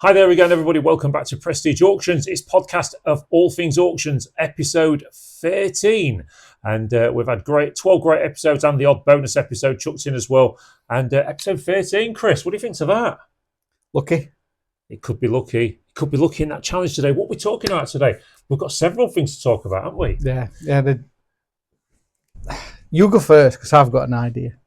Hi there again, everybody. Welcome back to Prestige Auctions. It's podcast of all things auctions, episode 13. And we've had 12 great episodes and the odd bonus episode chucked in as well. And episode 13, Chris, what do you think of that? Lucky. It could be lucky. It could be lucky in that challenge today. What are we talking about today? We've got several things to talk about, haven't we? Yeah. You go first because I've got an idea.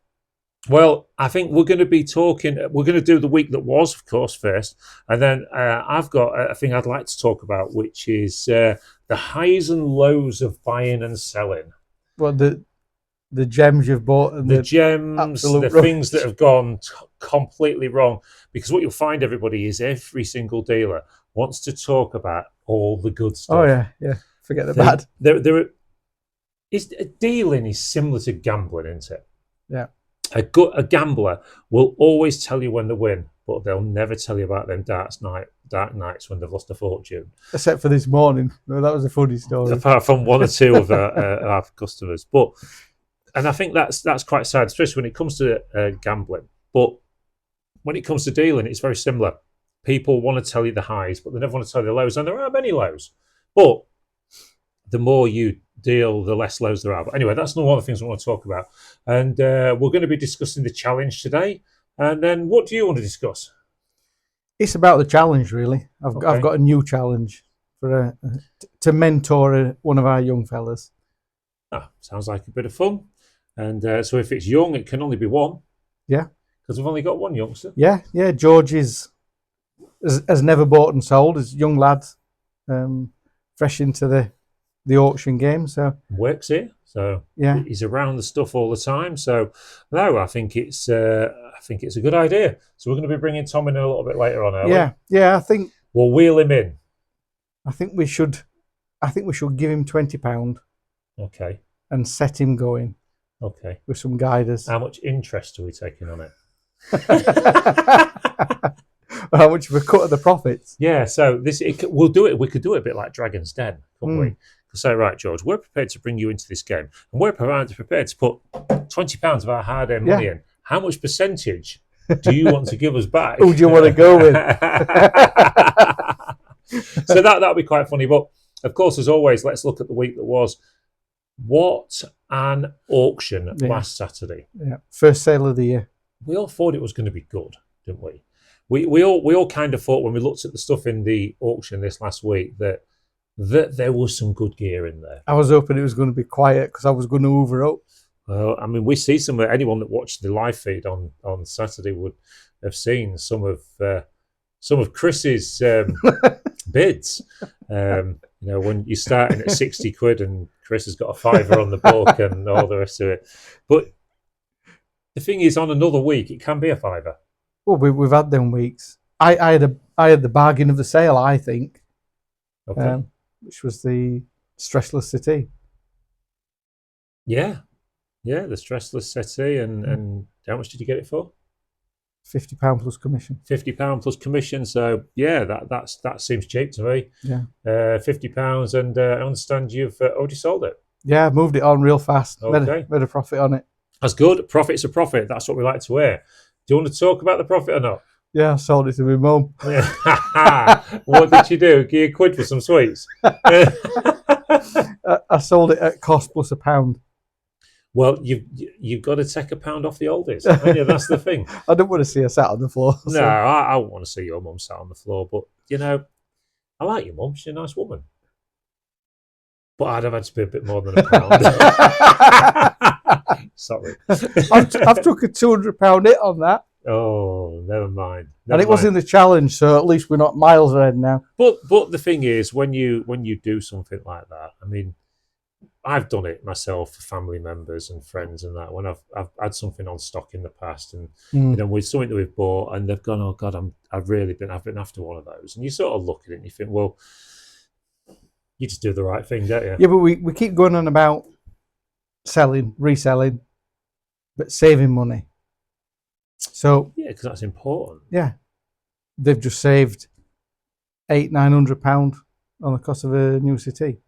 Well, I think we're going to do the week that was, of course, first. And then I've got a thing I'd like to talk about, which is the highs and lows of buying and selling. Well, the gems you've bought. And the gems, the things that have gone completely wrong. Because what you'll find, everybody, is every single dealer wants to talk about all the good stuff. Oh, yeah. Forget the bad. Dealing is similar to gambling, isn't it? Yeah. A gambler will always tell you when they win, but they'll never tell you about them dark nights when they've lost a fortune. Except for this morning. No, that was a funny story. Apart from one or two of our customers. And I think that's quite sad, especially when it comes to gambling. But when it comes to dealing, it's very similar. People want to tell you the highs, but they never want to tell you the lows. And there are many lows. But the more you deal, the less lows there are. But anyway, that's not one of the things I want to talk about. And we're going to be discussing the challenge today. And then what do you want to discuss? It's about the challenge, really. I've got a new challenge to mentor one of our young fellas. Sounds like a bit of fun. And so if it's young, it can only be one. Yeah. Because we've only got one youngster. Yeah. George has never bought and sold. He's a young lad, fresh into the auction game. So works here. So yeah, he's around the stuff all the time. So no, I think it's a good idea. So we're going to be bringing Tom in a little bit later on. Yeah. I think we'll wheel him in. I think we should give him £20. Okay. And set him going. Okay. With some guiders. How much interest are we taking on it? How much of a cut of the profits? Yeah. So we'll do it. We could do it a bit like Dragon's Den, couldn't we? Say, right, George, we're prepared to bring you into this game, and we're prepared to put £20 of our hard-earned money in. How much percentage do you want to give us back? Who do you want to go with? So that'll be quite funny. But of course, as always, let's look at the week that was. What an auction last Saturday! Yeah, first sale of the year. We all thought it was going to be good, didn't we? We all kind of thought when we looked at the stuff in the auction this last week that there was some good gear in there. I was hoping it was going to be quiet because I was going to hoover up. Well, I mean, we see anyone that watched the live feed on Saturday would have seen some of Chris's bids. When you're starting at 60 quid and Chris has got a fiver on the book and all the rest of it. But the thing is, on another week, it can be a fiver. Well, we've had them weeks. I had the bargain of the sale, I think. Okay. Which was the Stressless City. Yeah, the Stressless City, and how much did you get it for? £50 plus commission. £50 plus commission. So yeah, that seems cheap to me. Yeah. £50, and I understand you've already sold it. Yeah, I've moved it on real fast. Okay. Made a profit on it. That's good. Profit's a profit. That's what we like to hear. Do you want to talk about the profit or not? Yeah, I sold it to my mum. Yeah. What did you do? Give you a quid for some sweets? I sold it at cost plus £1. Well, you've got to take £1 off the oldies. Yeah, that's the thing. I don't want to see her sat on the floor. So. No, I won't want to see your mum sat on the floor. But, I like your mum. She's a nice woman. But I'd have had to be a bit more than £1. Sorry. I've took a £200 hit on that. Oh, never mind. And it was in the challenge, so at least we're not miles ahead now. But the thing is, when you do something like that, I mean, I've done it myself for family members and friends and that when I've had something on stock in the past and with something that we've bought and they've gone, oh God, I've been after one of those, and you sort of look at it and you think, well, you just do the right thing, don't you? Yeah, but we keep going on about selling, reselling, but saving money. So yeah, because that's important. Yeah, they've just saved £800-900 on the cost of a new city.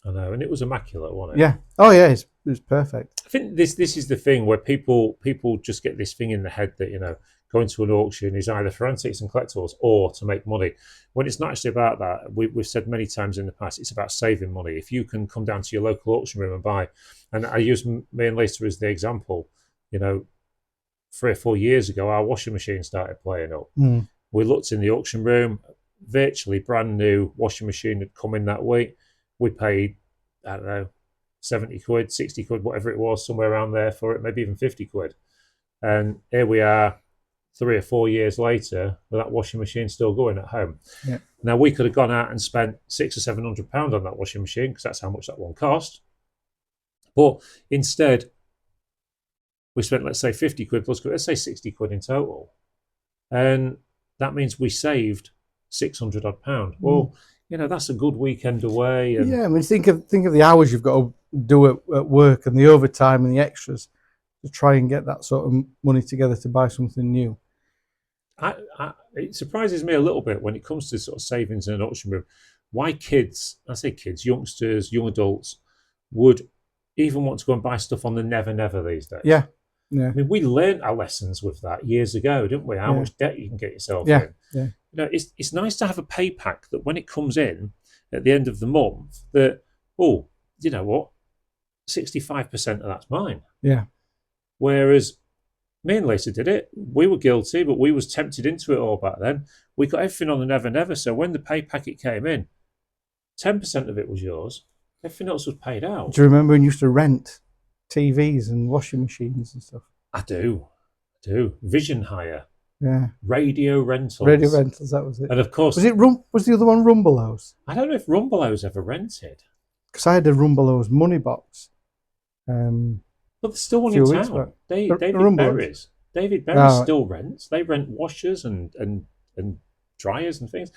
I know, and it was immaculate, wasn't it? Yeah. Oh yeah, it was perfect. I think this is the thing where people just get this thing in the head that going to an auction is either for antiques and collectibles or to make money. When it's not actually about that, we've said many times in the past, it's about saving money. If you can come down to your local auction room and buy, and I use me and Lisa as the example, 3 or 4 years ago, our washing machine started playing up. We looked in the auction room, virtually brand new washing machine had come in that week. We paid, I don't know, 70 quid, 60 quid, whatever it was, somewhere around there for it, maybe even 50 quid. And here we are 3 or 4 years later with that washing machine still going at home. Yeah. Now, we could have gone out and spent £600 or £700 on that washing machine because that's how much that one cost. But instead, we spent, let's say, 50 quid plus, let's say 60 quid in total. And that means we saved 600 odd pound. Well, that's a good weekend away. And yeah, I mean, think of the hours you've got to do at work and the overtime and the extras to try and get that sort of money together to buy something new. It surprises me a little bit when it comes to sort of savings in an auction room, why kids, I say kids, youngsters, young adults, would even want to go and buy stuff on the Never Never these days. Yeah. I mean, we learned our lessons with that years ago, didn't we? How much debt you can get yourself in. Yeah. It's nice to have a pay pack that when it comes in at the end of the month, that, oh, you know what, 65% of that's mine. Yeah. Whereas me and Lisa did it. We were guilty, but we was tempted into it all back then. We got everything on the Never Never. So when the pay packet came in, 10% of it was yours. Everything else was paid out. Do you remember when you used to rent TVs and washing machines and stuff? I do. Vision hire. Yeah. Radio rentals, that was it. And of course, was the other one Rumble House? I don't know if Rumble House ever rented. Because I had a Rumble House money box. But there's still one in town. David Berry still rents. They rent washers and dryers and things.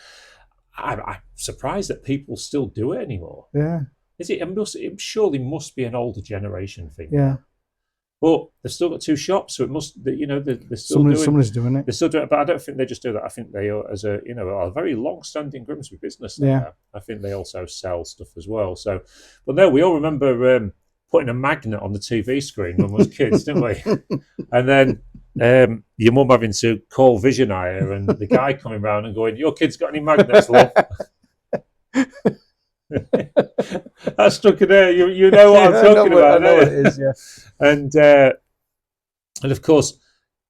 I'm surprised that people still do it anymore. Yeah. It surely must be an older generation thing. Yeah. But they've still got 2 shops, so it must, they're still somebody's doing it. They're still doing it, but I don't think they just do that. I think they are, as a very long-standing Grimsby business. Yeah. I think they also sell stuff as well. So, but no, we all remember putting a magnet on the TV screen when we was kids, didn't we? And then your mum having to call Vision Hire and the guy coming round and going, "Your kid's got any magnets, love?" That's stuck in there. You know what I'm talking about. I know what it is, yeah. And of course,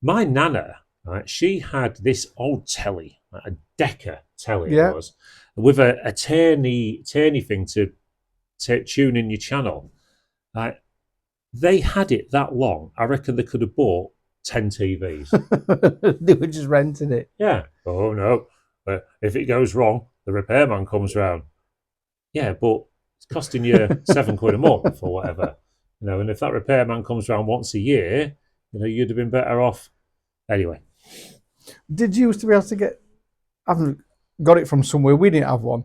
my nana, right, she had this old telly, a Decca telly, it was, with a turny thing to tune in your channel. Right, they had it that long. I reckon they could have bought 10 TVs. They were just renting it. Yeah. Oh no, if it goes wrong, the repairman comes round. Yeah, but it's costing you £7 a month or whatever, and if that repairman comes around once a year, you'd have been better off. Anyway, did you used to be able to get? I haven't got it from somewhere. We didn't have one,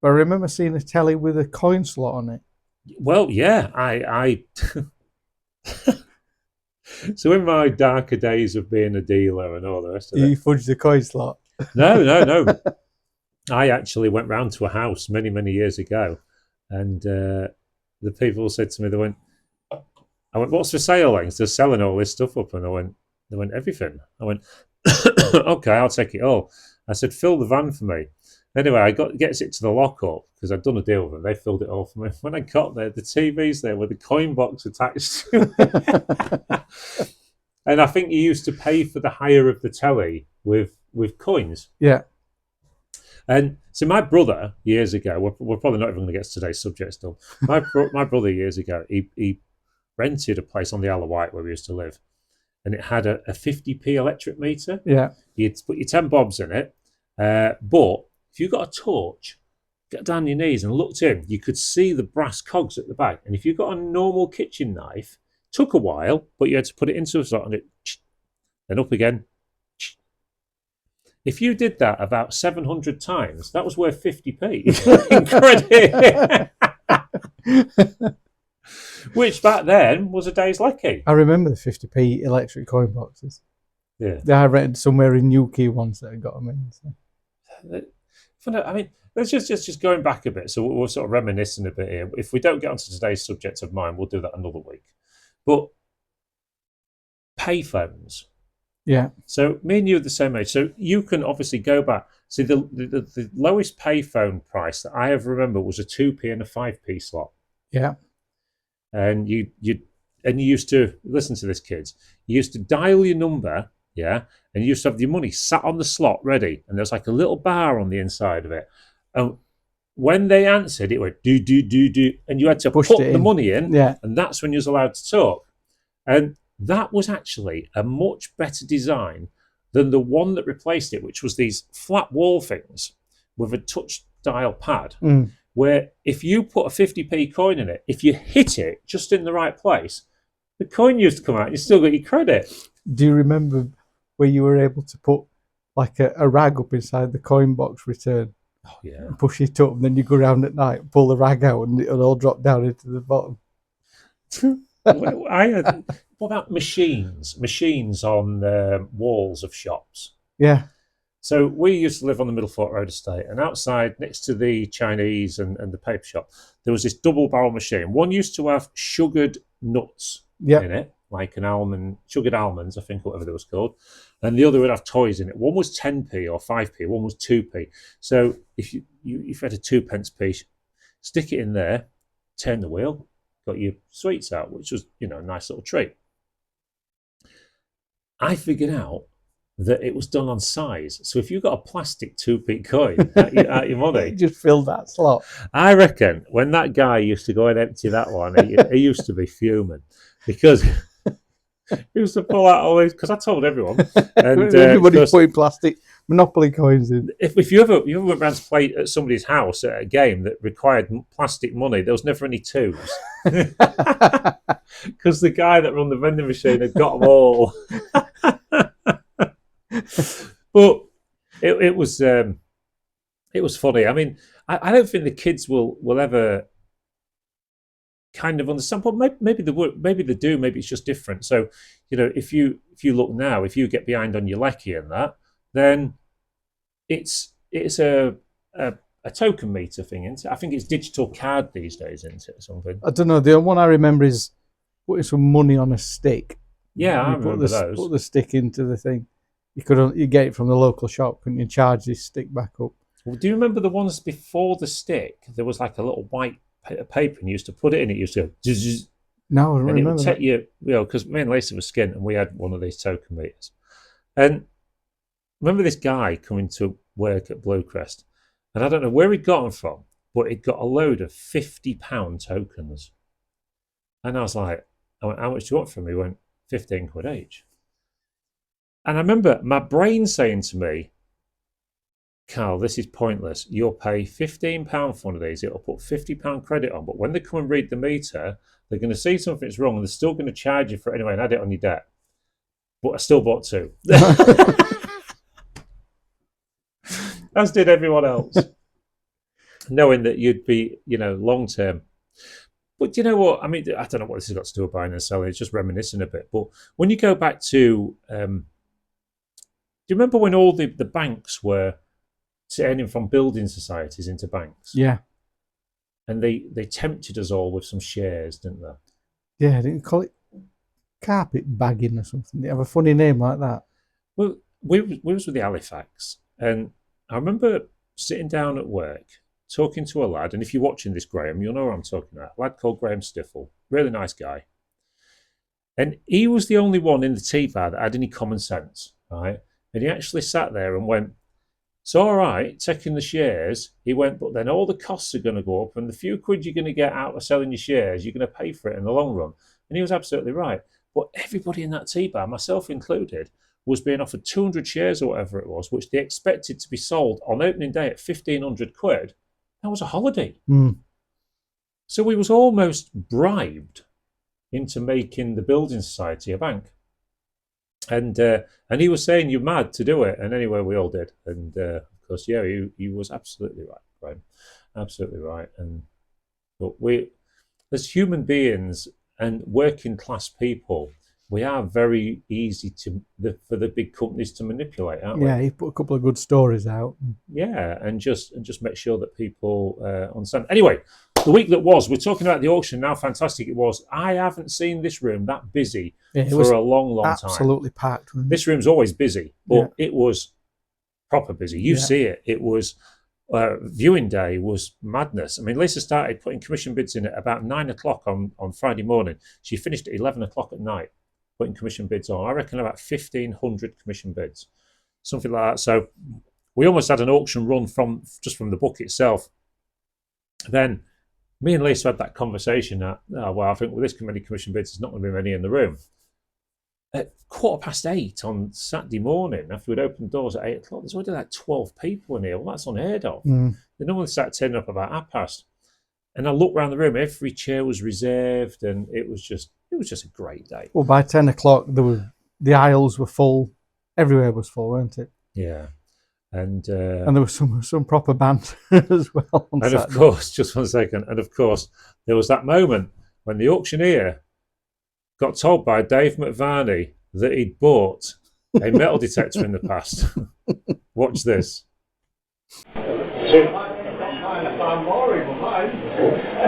but I remember seeing a telly with a coin slot on it. Well, yeah, I so in my darker days of being a dealer and all the rest of it, you fudged the coin slot. No. I actually went round to a house many, many years ago, and the people said to me, I went, "What's for sale, then?" They're selling all this stuff up, and they went, "Everything." I went, "Okay, I'll take it all." I said, "Fill the van for me." Anyway, I gets it to the lockup because I'd done a deal with them. They filled it all for me. When I got there, the TV's there with the coin box attached to it. And I think you used to pay for the hire of the telly with coins. Yeah. And so my brother, years ago, we're probably not even going to get to today's subject still. My brother, years ago, he rented a place on the Isle of Wight where we used to live. And it had a 50p electric meter. Yeah. You'd put your 10 bobs in it. But if you got a torch, got down on your knees and looked in, you could see the brass cogs at the back. And if you got a normal kitchen knife, took a while, but you had to put it into a slot and it, then up again. If you did that about 700 times, that was worth 50p in credit. Which back then was a day's lecky. I remember the 50p electric coin boxes. Yeah. I rented somewhere in Newquay once that I got them in. So. I mean, let's just going back a bit. So we're sort of reminiscing a bit here. If we don't get onto today's subject of mine, we'll do that another week. But payphones. Yeah. So me and you are the same age. So you can obviously go back. See, the lowest payphone price that I ever remember was a 2p and a 5p slot. Yeah. And you used to listen to this, kids. You used to dial your number, yeah, and you used to have your money sat on the slot ready, and there's like a little bar on the inside of it. And when they answered, it went do do do do, and you had to Pushed put it the in. money in, Yeah. and that's when you was allowed to talk. And that was actually a much better design than the one that replaced it, which was these flat wall things with a touch dial pad, where if you put a 50p coin in it, if you hit it just in the right place, the coin used to come out and you still got your credit. Do you remember where you were able to put like a rag up inside the coin box return? Oh, yeah. And push it up, and then you go around at night, pull the rag out, and it'll all drop down into the bottom. What about machines? Machines on walls of shops. Yeah. So we used to live on the Middlefort Road estate, and outside, next to the Chinese and the paper shop, there was this double barrel machine. One used to have sugared nuts in it, like an almond, sugared almonds, I think, whatever that was called. And the other would have toys in it. One was 10p or 5p, one was 2p. So if you had a 2p piece, stick it in there, turn the wheel, got your sweets out, which was, a nice little treat. I figured out that it was done on size. So if you got a plastic 2p coin out your money, just fill that slot. I reckon when that guy used to go and empty that one, he used to be fuming because he used to pull out all these. Because I told everyone, and everybody's putting plastic Monopoly coins in. If you ever went round to play at somebody's house at a game that required plastic money, there was never any twos because the guy that run the vending machine had got them all. But it was funny. I mean, I don't think the kids will ever kind of understand. But maybe they would. Maybe they do. Maybe it's just different. So if you look now, if you get behind on your lecky and that, then it's a token meter thing, isn't it? I think it's digital card these days, isn't it, or something? I don't know. The one I remember is putting some money on a stick. Yeah, I remember those. Put the stick into the thing. You get it from the local shop, couldn't you? Charge this stick back up. Well, do you remember the ones before the stick? There was like a little white paper, and you used to put it in. It used to go zzz, no, I don't remember. It would take you, because me and Lisa were skint, and we had one of these token meters. And remember this guy coming to work at Bluecrest, and I don't know where he got them from, but he'd got a load of £50 tokens. And I went, how much do you want from me? He went, 15 quid each. And I remember my brain saying to me, Carl, this is pointless. You'll pay £15 for one of these. It'll put £50 credit on. But when they come and read the meter, they're going to see something's wrong and they're still going to charge you for it anyway and add it on your debt. But I still bought two. As did everyone else. Knowing that you'd be, long term. But you know what? I mean, I don't know what this has got to do with buying and selling. It's just reminiscing a bit. But when you go back to... do you remember when all the banks were turning from building societies into banks? Yeah. And they tempted us all with some shares, didn't they? Yeah, didn't call it carpet bagging or something? They have a funny name like that. Well, we was with the Halifax, and I remember sitting down at work, talking to a lad, and if you're watching this, Graham, you'll know what I'm talking about. A lad called Graham Stiffle, really nice guy. And he was the only one in the tea bar that had any common sense, right? And he actually sat there and went, it's all right, taking the shares. He went, but then all the costs are going to go up and the few quid you're going to get out of selling your shares, you're going to pay for it in the long run. And he was absolutely right. But everybody in that tea bar, myself included, was being offered 200 shares or whatever it was, which they expected to be sold on opening day at 1,500 quid. That was a holiday. So we was almost bribed into making the building society a bank. And he was saying, you're mad to do it. And anyway, we all did. And of course, yeah, he was absolutely right. Absolutely right. But we, as human beings and working class people, we are very easy for the big companies to manipulate, aren't we? Yeah, he put a couple of good stories out. Yeah, and just make sure that people understand. Anyway, the week that was, we're talking about the auction, how fantastic it was. I haven't seen this room that busy for a long, long time. Absolutely packed. This room's always busy, but it was proper busy. You see it. It was, viewing day was madness. I mean, Lisa started putting commission bids in at about 9 o'clock on Friday morning. She finished at 11 o'clock at night putting commission bids on. I reckon about 1,500 commission bids, something like that. So we almost had an auction run from the book itself. Then me and Lisa had that conversation that, I think with this many commission bids, there's not going to be many in the room. At 8:15 on Saturday morning, after we'd opened the doors at 8 o'clock, there's already like 12 people in here. Well, that's unheard of. They normally start turning up about 8:30. And I looked around the room, every chair was reserved, and it was just a great day. Well, by 10 o'clock, the aisles were full. Everywhere was full, weren't it? Yeah. And there was some proper band as well. And Saturday. Of course, just 1 second. And of course, there was that moment when the auctioneer got told by Dave McVarney that he'd bought a metal detector in the past. Watch this.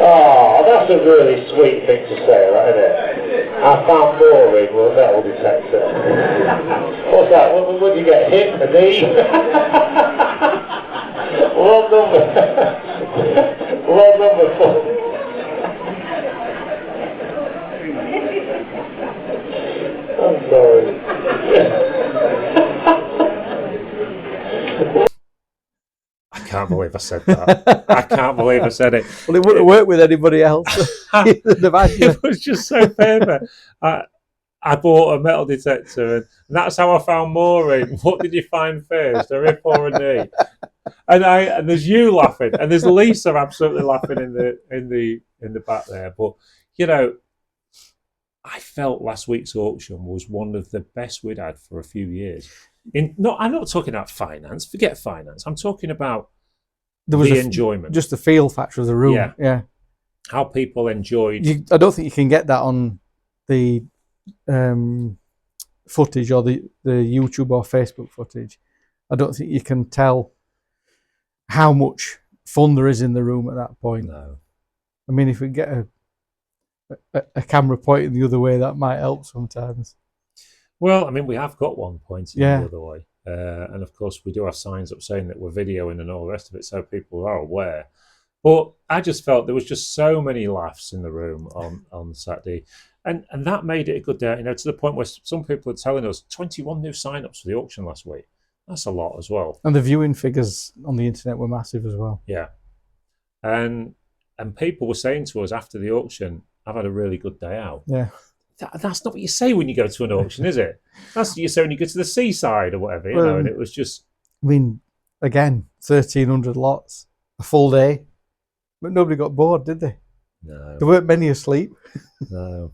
Oh, that's a really sweet thing to say, right, isn't it? I found boring with a metal detector. What's that? What did you get? Hit the knee? What number? What number 4? I'm sorry. I can't believe I said that. I can't believe I said it. Well, it wouldn't have worked with anybody else. It was just so perfect. I bought a metal detector, and that's how I found Maureen. What did you find first, a hip or a knee? And there's you laughing, and there's Lisa absolutely laughing in the back there. But you know, I felt last week's auction was one of the best we'd had for a few years. I'm not talking about finance. Forget finance. I'm talking about the enjoyment, just the feel factor of the room. Yeah. How people enjoyed. I don't think you can get that on the footage or the YouTube or Facebook footage. I don't think you can tell how much fun there is in the room at that point. No. I mean, if we get a camera pointing the other way, that might help sometimes. Well, I mean, we have got one pointing the other way. And of course, we do have signs up saying that we're videoing and all the rest of it, so people are aware. But I just felt there was just so many laughs in the room on Saturday. And that made it a good day, to the point where some people are telling us 21 new sign-ups for the auction last week. That's a lot as well. And the viewing figures on the internet were massive as well. Yeah. And people were saying to us after the auction, I've had a really good day out. Yeah. That's not what you say when you go to an auction, is it? That's what you say when you go to the seaside or whatever, and it was just... I mean, again, 1,300 lots, a full day, but nobody got bored, did they? No. There weren't many asleep. No.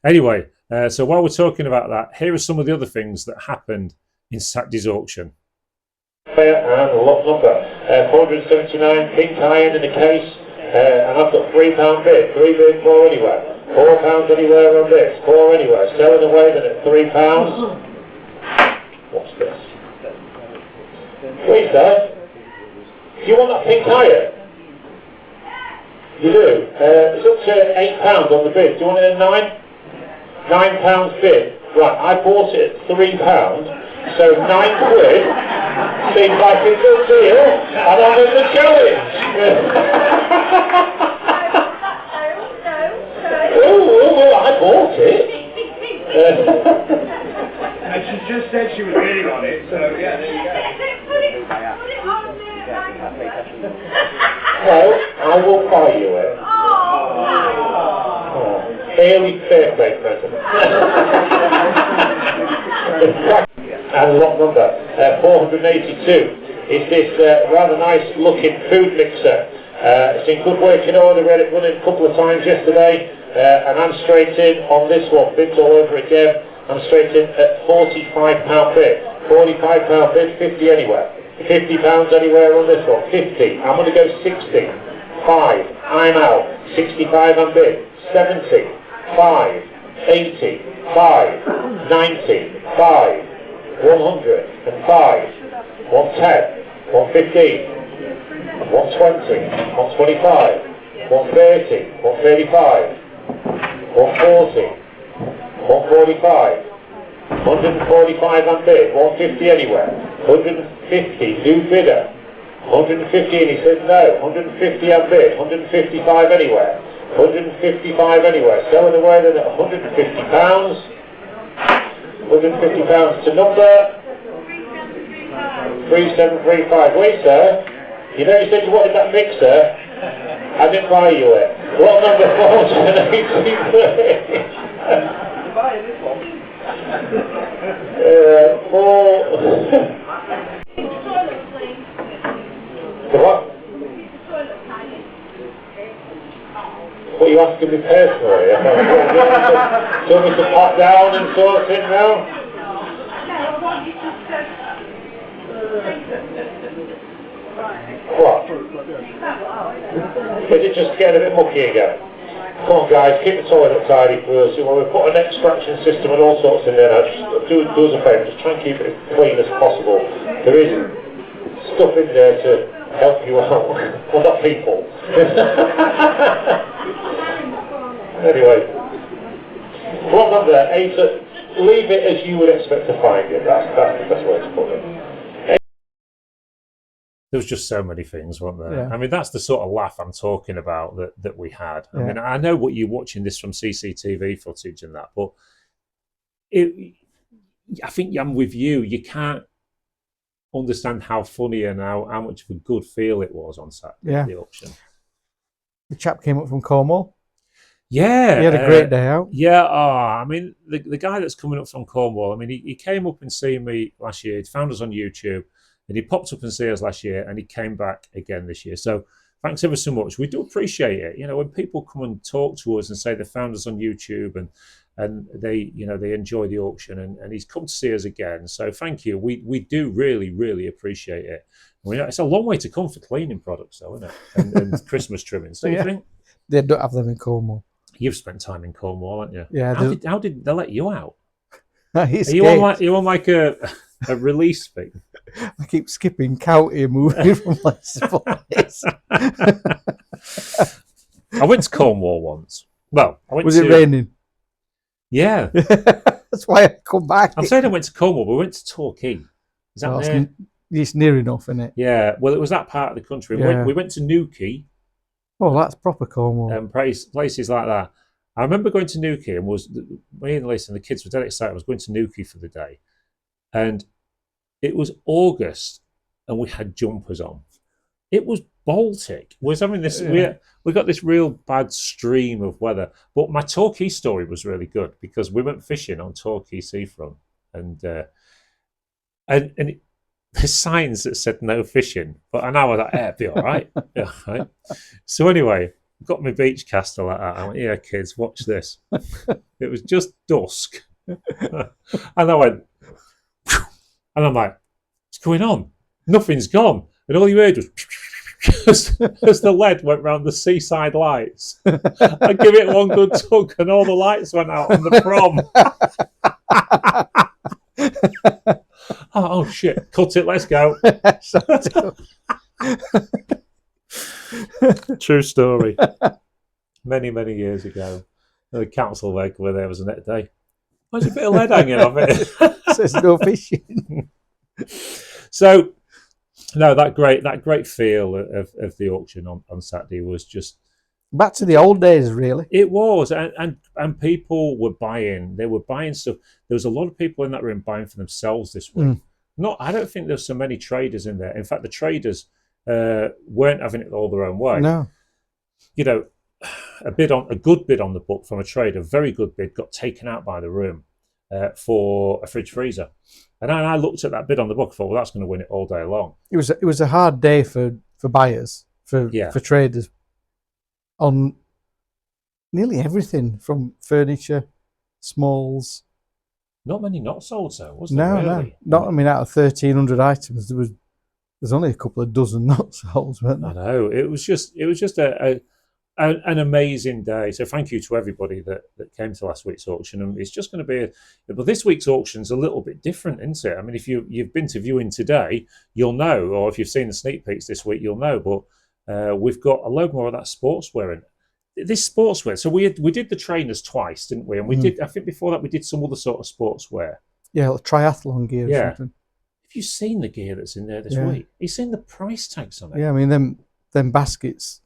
Anyway, so while we're talking about that, here are some of the other things that happened in Saturday's auction. And a lot number, 479, pink iron in the case, and I've got £3 bid, 3 bid, 4 anywhere. £4 anywhere on this, 4 anywhere. Selling away then at £3. What's this? Please, sir. Do you want that pink iron? You do. It's up to £8 on the bid. Do you want it at 9? £9 bid. Right, I bought it at £3, so £9 seems like a good deal, and I'm in the challenge. Oh, I bought it. And she just said she was bidding on it, so yeah, there you go. Put it on there. Well, I will buy you it. Fairly fair play present. And lot number 482 is this rather nice looking food mixer. It's in good working order. We had it running a couple of times yesterday. And I'm straight in on this one, bids all over again. I'm straight in at £45 bid. £45 bid, 50 anywhere. £50 anywhere on this one, 50. I'm going to go 60. 5, I'm out. 65 on bid. 70, 5, 80, 5, 90, 5, 105, 110, 115, 120, 125, 130, 135, 140, 145, 145 and bid, 150 anywhere, 150, new bidder, 150 and he said no, 150 and bid, 155 anywhere, 155 anywhere, selling away then at £150, £150 to number 3735. Wait sir, you know you said you wanted that mixer, I didn't buy you it. What number 483? Buying this one. The what? What are you asking me personally? Do you want me to pop down and sort it now? What? Is it just getting a bit mucky again? Come on guys, keep the toilet tidy first. Well, we've put an extraction system and all sorts in there now. Just do us a favour, just try and keep it as clean as possible. There is stuff in there to help you out. Well, not people. Anyway, what number? 8. Leave it as you would expect to find it. That's the best way to put it. There was just so many things, weren't there? Yeah. I mean, that's the sort of laugh I'm talking about that we had. I mean, I know what you're watching this from CCTV footage and that, but I think I'm with you. You can't understand how funny and how much of a good feel it was on Saturday at the auction. The chap came up from Cornwall. Yeah. He had a great day out. Yeah. I mean, the guy that's coming up from Cornwall, I mean, he came up and seen me last year. He found us on YouTube. And he popped up and see us last year, and he came back again this year. So thanks ever so much. We do appreciate it. You know, when people come and talk to us and say they found us on YouTube and they, you know, they enjoy the auction, and he's come to see us again. So thank you. We do really, really appreciate it. It's a long way to come for cleaning products, though, isn't it? And Christmas trimmings. Don't you think? They don't have them in Cornwall. You've spent time in Cornwall, haven't you? Yeah. How did they let you out? Are you on like a release thing? I keep skipping county and moving from place to place. I went to Cornwall once. Well, Was it raining? Yeah. That's why I come back. I'm saying I went to Cornwall, but we went to Torquay. Is that near? It's near enough, isn't it? Yeah. Well, it was that part of the country. Yeah. We went to Newquay. Oh, that's proper Cornwall. And places like that. I remember going to Newquay and me and Lisa and the kids were dead excited. I was going to Newquay for the day. And it was August and we had jumpers on. It was Baltic. We was having this. We got this real bad stream of weather. But my Torquay story was really good because we went fishing on Torquay seafront, and there's signs that said no fishing. But I know I was like, it'll be all right. Yeah, right. So anyway, got my beach caster like that. I went, yeah, kids, watch this. It was just dusk, and I went. And I'm like, what's going on? Nothing's gone. And all you heard was as the lead went round the seaside lights. I give it one good tug and all the lights went out on the prom. oh shit, cut it, let's go. True story. Many, many years ago. The council where there was a net day. There's a bit of lead hanging off it. There's no fishing. So, no, that great feel of the auction on Saturday was just back to the old days, really. It was, and people were buying. They were buying stuff. There was a lot of people in that room buying for themselves this week. I don't think there's so many traders in there. In fact, the traders weren't having it all their own way. No, you know. A good bid on the book from a trader, a very good bid, got taken out by the room for a fridge freezer. And I looked at that bid on the book and thought, well, that's going to win it all day long. It was a hard day for buyers, for traders, on nearly everything from furniture, smalls. Not many not sold, so was there? Really? No, not. I mean, out of 1,300 items, there's only a couple of dozen not sold, weren't there? I know. It was just an amazing day. So thank you to everybody that came to last week's auction. And it's just going to be but this week's auction's a little bit different, isn't it? I mean, if you've been to viewing today, you'll know, or if you've seen the sneak peeks this week, you'll know. But We've got a load more of that sportswear in. This sportswear. So we did the trainers twice, didn't we? And we did. I think before that we did some other sort of sportswear. Yeah, like triathlon gear or something. Have you seen the gear that's in there this week? Have you seen the price tags on it? Yeah, I mean them baskets.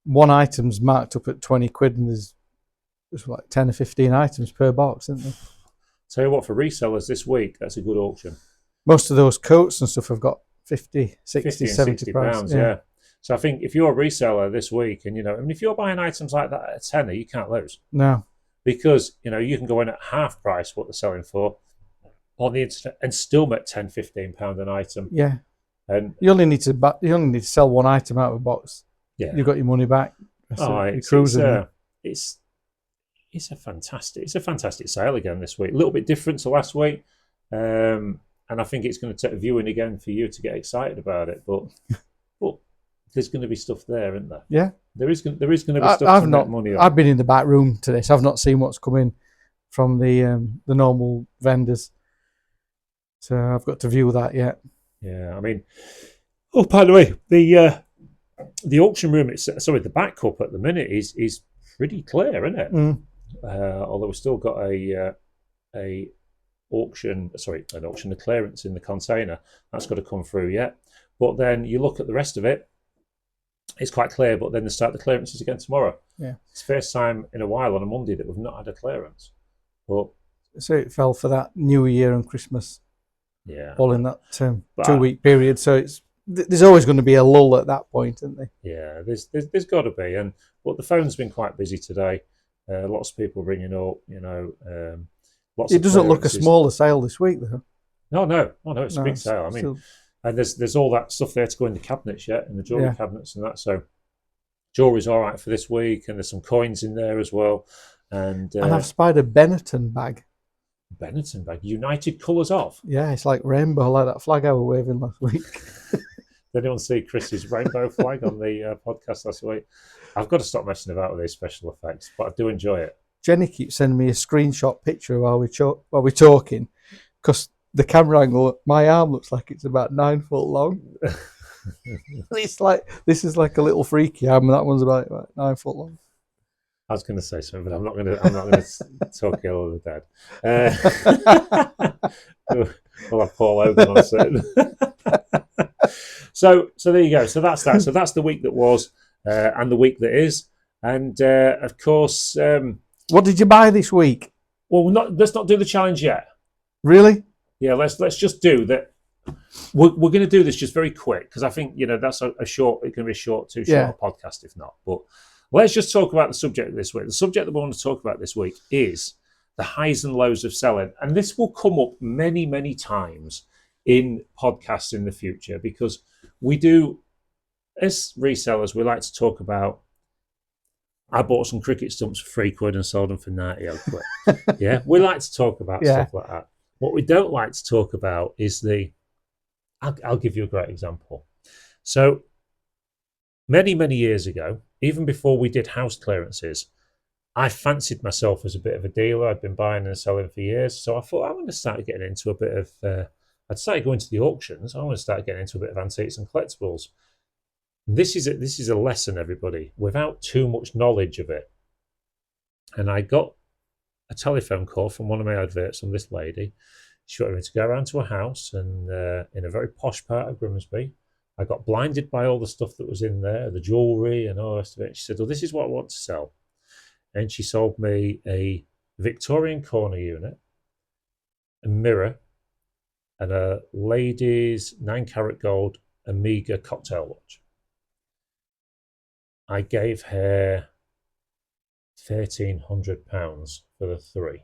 One item's marked up at 20 quid, and there's like 10 or 15 items per box, isn't there? Tell you what, for resellers this week, that's a good auction. Most of those coats and stuff have got 50, 60, 50 and 70 60 price. pounds, yeah. So I think if you're a reseller this week, and if you're buying items like that at a tenner, you can't lose. No. Because, you can go in at half price what they're selling for on the internet and still make £10, £15 an item. Yeah. And you only need to sell one item out of a box. Yeah. You've got your money back. It's a fantastic sale again this week. A little bit different to last week. And I think it's going to take a viewing again for you to get excited about it. But there's going to be stuff there, isn't there? Yeah. There is going to be stuff to make money on. I've been in the back room today, so I've not seen what's coming from the normal vendors. So I've got to view that yet. Yeah, I mean, by the way, the auction room, the back up at the minute is pretty clear, isn't it? Although we've still got a clearance in the container. That's got to come through yet. But then you look at the rest of it, it's quite clear, but then they start the clearances again tomorrow. Yeah. It's the first time in a while on a Monday that we've not had a clearance. But so it fell for that New Year and Christmas. Yeah. All in that 2-week period. So there's always going to be a lull at that point, isn't there? Yeah, there's got to be. But the phone's been quite busy today. Lots of people ringing up, lots it of doesn't look a clearances. smaller sale this week, though. No, it's a big sale. I mean, and there's all that stuff there to go in the cabinets yet, in the jewellery cabinets and that. So jewellery's all right for this week, and there's some coins in there as well. And I've spied a Benetton bag. United Colours of. Yeah, it's like rainbow, like that flag I was waving last week. Did anyone see Chris's rainbow flag on the podcast last week? I've got to stop messing about with these special effects, but I do enjoy it. Jenny keeps sending me a screenshot picture while we're talking, because the camera angle, my arm looks like it's about 9 foot long. It's like, this is like a little freaky arm, and that one's about 9 foot long. I was going to say something, but I'm not going to talk ill of the dead. We'll have Paul Hogan on soon. So there you go. So that's that. So that's the week that was, and the week that is, and of course. What did you buy this week? Well, let's not do the challenge yet. Really? Yeah. Let's just do that. We're going to do this just very quick, because I think that's a short. It can be a short, too short a podcast if not, but. Let's just talk about the subject this week. The subject that we want to talk about this week is the highs and lows of selling. And this will come up many, many times in podcasts in the future, because we do, as resellers, we like to talk about, I bought some cricket stumps for £3 and sold them for 90 quid. Yeah, we like to talk about stuff like that. What we don't like to talk about is I'll give you a great example. So many, many years ago, even before we did house clearances, I fancied myself as a bit of a dealer. I'd been buying and selling for years. So I thought, I want to start getting into a bit of, I'd started going to the auctions. I want to start getting into a bit of antiques and collectibles. This is a lesson, everybody, without too much knowledge of it. And I got a telephone call from one of my adverts from this lady. She wanted me to go around to a house and in a very posh part of Grimsby. I got blinded by all the stuff that was in there, the jewellery and all the rest of it. She said, well, this is what I want to sell. And she sold me a Victorian corner unit, a mirror, and a lady's 9-carat gold Omega cocktail watch. I gave her £1,300 for the 3.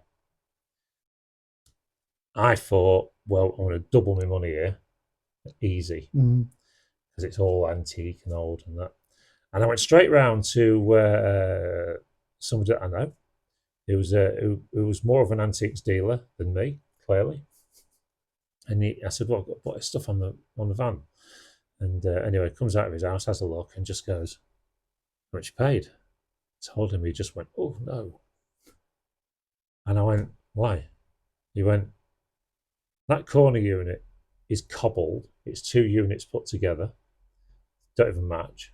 I thought, well, I'm going to double my money here. Easy. Because it's all antique and old and that. And I went straight round to somebody that I know, who was more of an antiques dealer than me, clearly. And I said, well, I've got to put his stuff on the van. And anyway, comes out of his house, has a look, and just goes, how much you paid? I told him. He just went, oh, no. And I went, why? He went, that corner unit is cobbled. It's 2 units put together. Don't even match.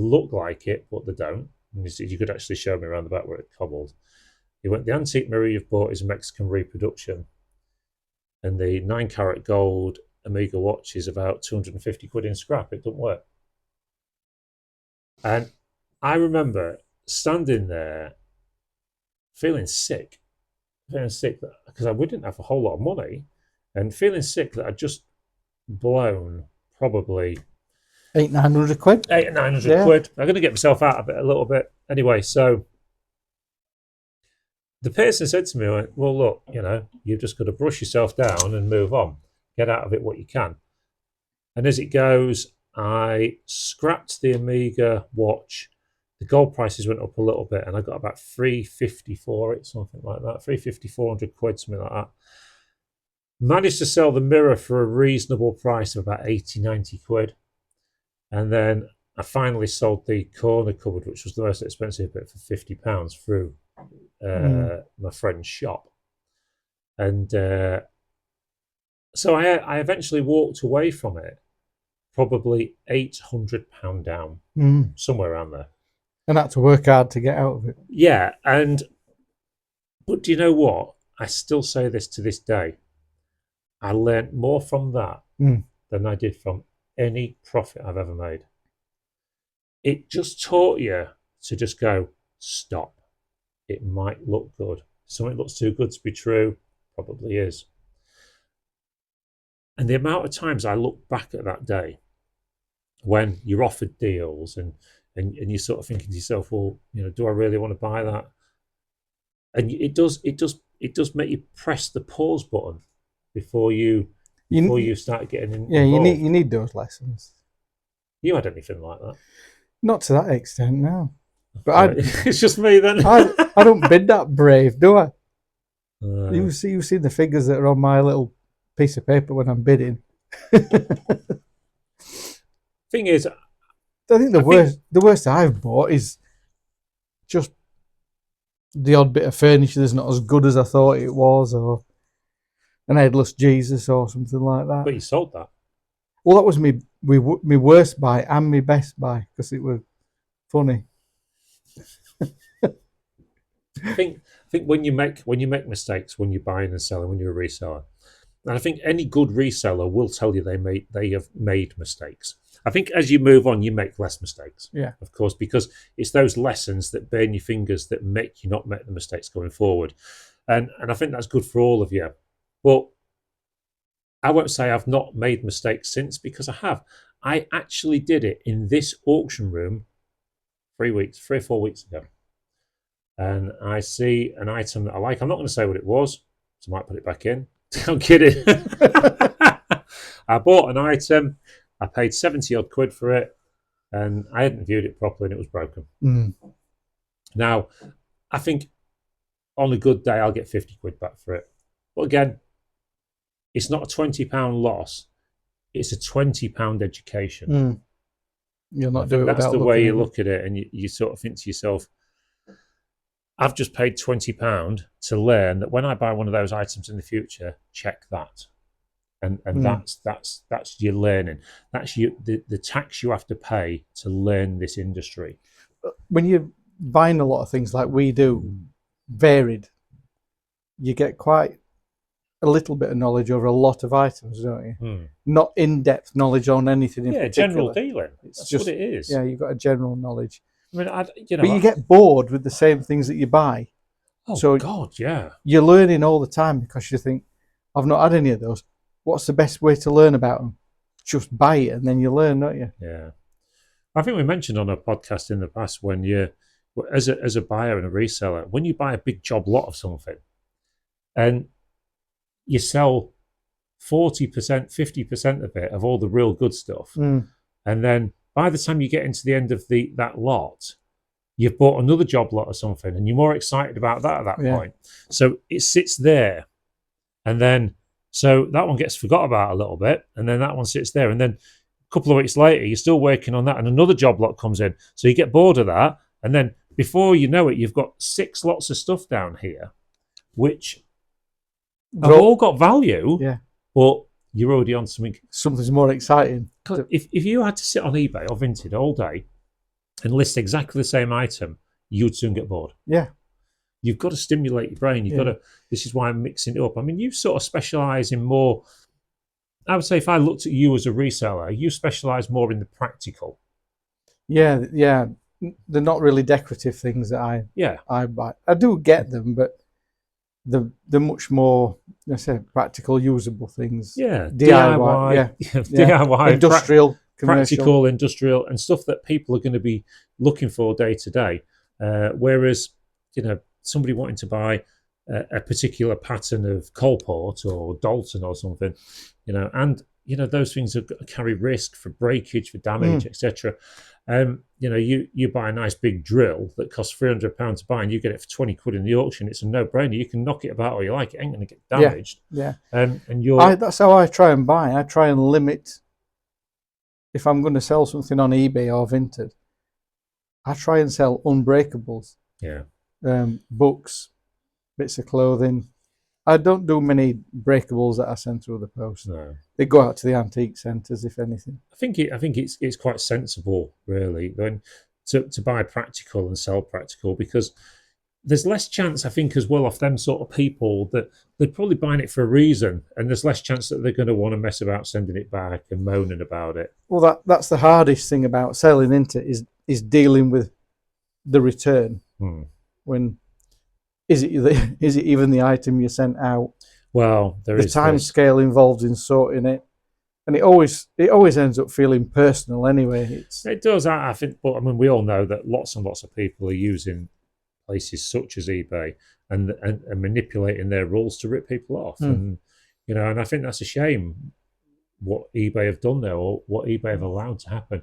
look like it, but they don't. And he said, you could actually show me around the back where it cobbled. He went, the antique mirror you've bought is a Mexican reproduction. And the 9 karat gold Omega watch is about 250 quid in scrap. It doesn't work. And I remember standing there feeling sick because we didn't have a whole lot of money, and feeling sick that I'd just blown probably 800-900 quid. 800-900 quid. I'm going to get myself out of it a little bit. Anyway, so the person said to me, well, look, you've just got to brush yourself down and move on. Get out of it what you can. And as it goes, I scrapped the Omega watch. The gold prices went up a little bit, and I got about 350 for it, something like that. 350, 400 quid, something like that. Managed to sell the mirror for a reasonable price of about 80, 90 quid. And then I finally sold the corner cupboard, which was the most expensive bit, for £50 through my friend's shop. And so I eventually walked away from it, probably £800 down, somewhere around there. And had to work hard to get out of it. Yeah, but do you know what? I still say this to this day. I learned more from that than I did from any profit I've ever made. It just taught you to just go, stop. It might look good. Something looks too good to be true, probably is. And the amount of times I look back at that day when you're offered deals and you're sort of thinking to yourself, well, do I really want to buy that? And it does make you press the pause button before you start getting involved. Yeah, you need those lessons. You had anything like that? Not to that extent, no. But it's just me then. I don't bid that brave, do I? You've seen the figures that are on my little piece of paper when I'm bidding. Thing is, I think the worst I've bought is just the odd bit of furniture that's not as good as I thought it was, or an headless Jesus or something like that. But you sold that. Well, that was me worst buy and my best buy because it was funny. I think when you make mistakes when you're buying and selling, when you're a reseller, and I think any good reseller will tell you they have made mistakes. I think as you move on, you make less mistakes. Yeah, of course, because it's those lessons that burn your fingers that make you not make the mistakes going forward, and I think that's good for all of you. But I won't say I've not made mistakes since, because I have. I actually did it in this auction room 3 or 4 weeks ago. And I see an item that I like. I'm not going to say what it was, so I might put it back in. I'm kidding. I bought an item. I paid 70 odd quid for it, and I hadn't viewed it properly, and it was broken. Now, I think on a good day, I'll get 50 quid back for it. But again, it's not a £20 loss. It's a £20 education. You'll not do it without that's the looking way you at look at it, and you sort of think to yourself, I've just paid £20 to learn that when I buy one of those items in the future, check that. And that's your learning. That's the tax you have to pay to learn this industry. When you're buying a lot of things like we do, varied, you get quite a little bit of knowledge over a lot of items, don't you? Not in-depth knowledge on anything in particular. General dealing. That's just what it is. Yeah, you've got a general knowledge. I mean, but you get bored with the same things that you buy. Oh, so God, yeah. You're learning all the time because you think, I've not had any of those. What's the best way to learn about them? Just buy it and then you learn, don't you? Yeah. I think we mentioned on a podcast in the past when you, as a buyer and a reseller, when you buy a big job lot of something and you sell 40%, 50% of it, of all the real good stuff, and then by the time you get into the end of that lot, you've bought another job lot or something, and you're more excited about that at that point. So it sits there, and then so that one gets forgot about a little bit, and then that one sits there, and then a couple of weeks later, you're still working on that, and another job lot comes in. So you get bored of that, and then before you know it, you've got 6 lots of stuff down here, which have all got value, but you're already on something's more exciting. Because if you had to sit on eBay or Vinted all day and list exactly the same item, you'd soon get bored. Yeah. You've got to stimulate your brain. You've got to. This is why I'm mixing it up. I mean, you sort of specialize in more. I would say if I looked at you as a reseller, you specialize more in the practical. Yeah, yeah. They're not really decorative things that I buy. I do get them, but they're much more, I say, practical, usable things. Yeah, DIY, yeah, DIY, industrial, commercial, practical, industrial, and stuff that people are going to be looking for day to day. Whereas, somebody wanting to buy a particular pattern of Colport or Dalton or something, and those things carry risk for breakage, for damage, etc. You buy a nice big drill that costs £300 to buy, and you get it for 20 quid in the auction. It's a no-brainer. You can knock it about all you like; it ain't going to get damaged. Yeah. And that's how I try and buy. I try and limit. If I'm going to sell something on eBay or Vinted, I try and sell unbreakables. Yeah. Books, bits of clothing. I don't do many breakables that I send through the post. No. They go out to the antique centres, if anything. I think it's quite sensible, really, to buy practical and sell practical, because there's less chance, I think, as well, of them sort of people that they're probably buying it for a reason, and there's less chance that they're going to want to mess about sending it back and moaning about it. Well, that's the hardest thing about selling into is dealing with the return. When is it even the item you sent out? Well, there is the time scale involved in sorting it, and it always ends up feeling personal anyway. It does, I think, but I mean, we all know that lots and lots of people are using places such as eBay and manipulating their rules to rip people off, and I think that's a shame what eBay have done there, or what eBay have allowed to happen.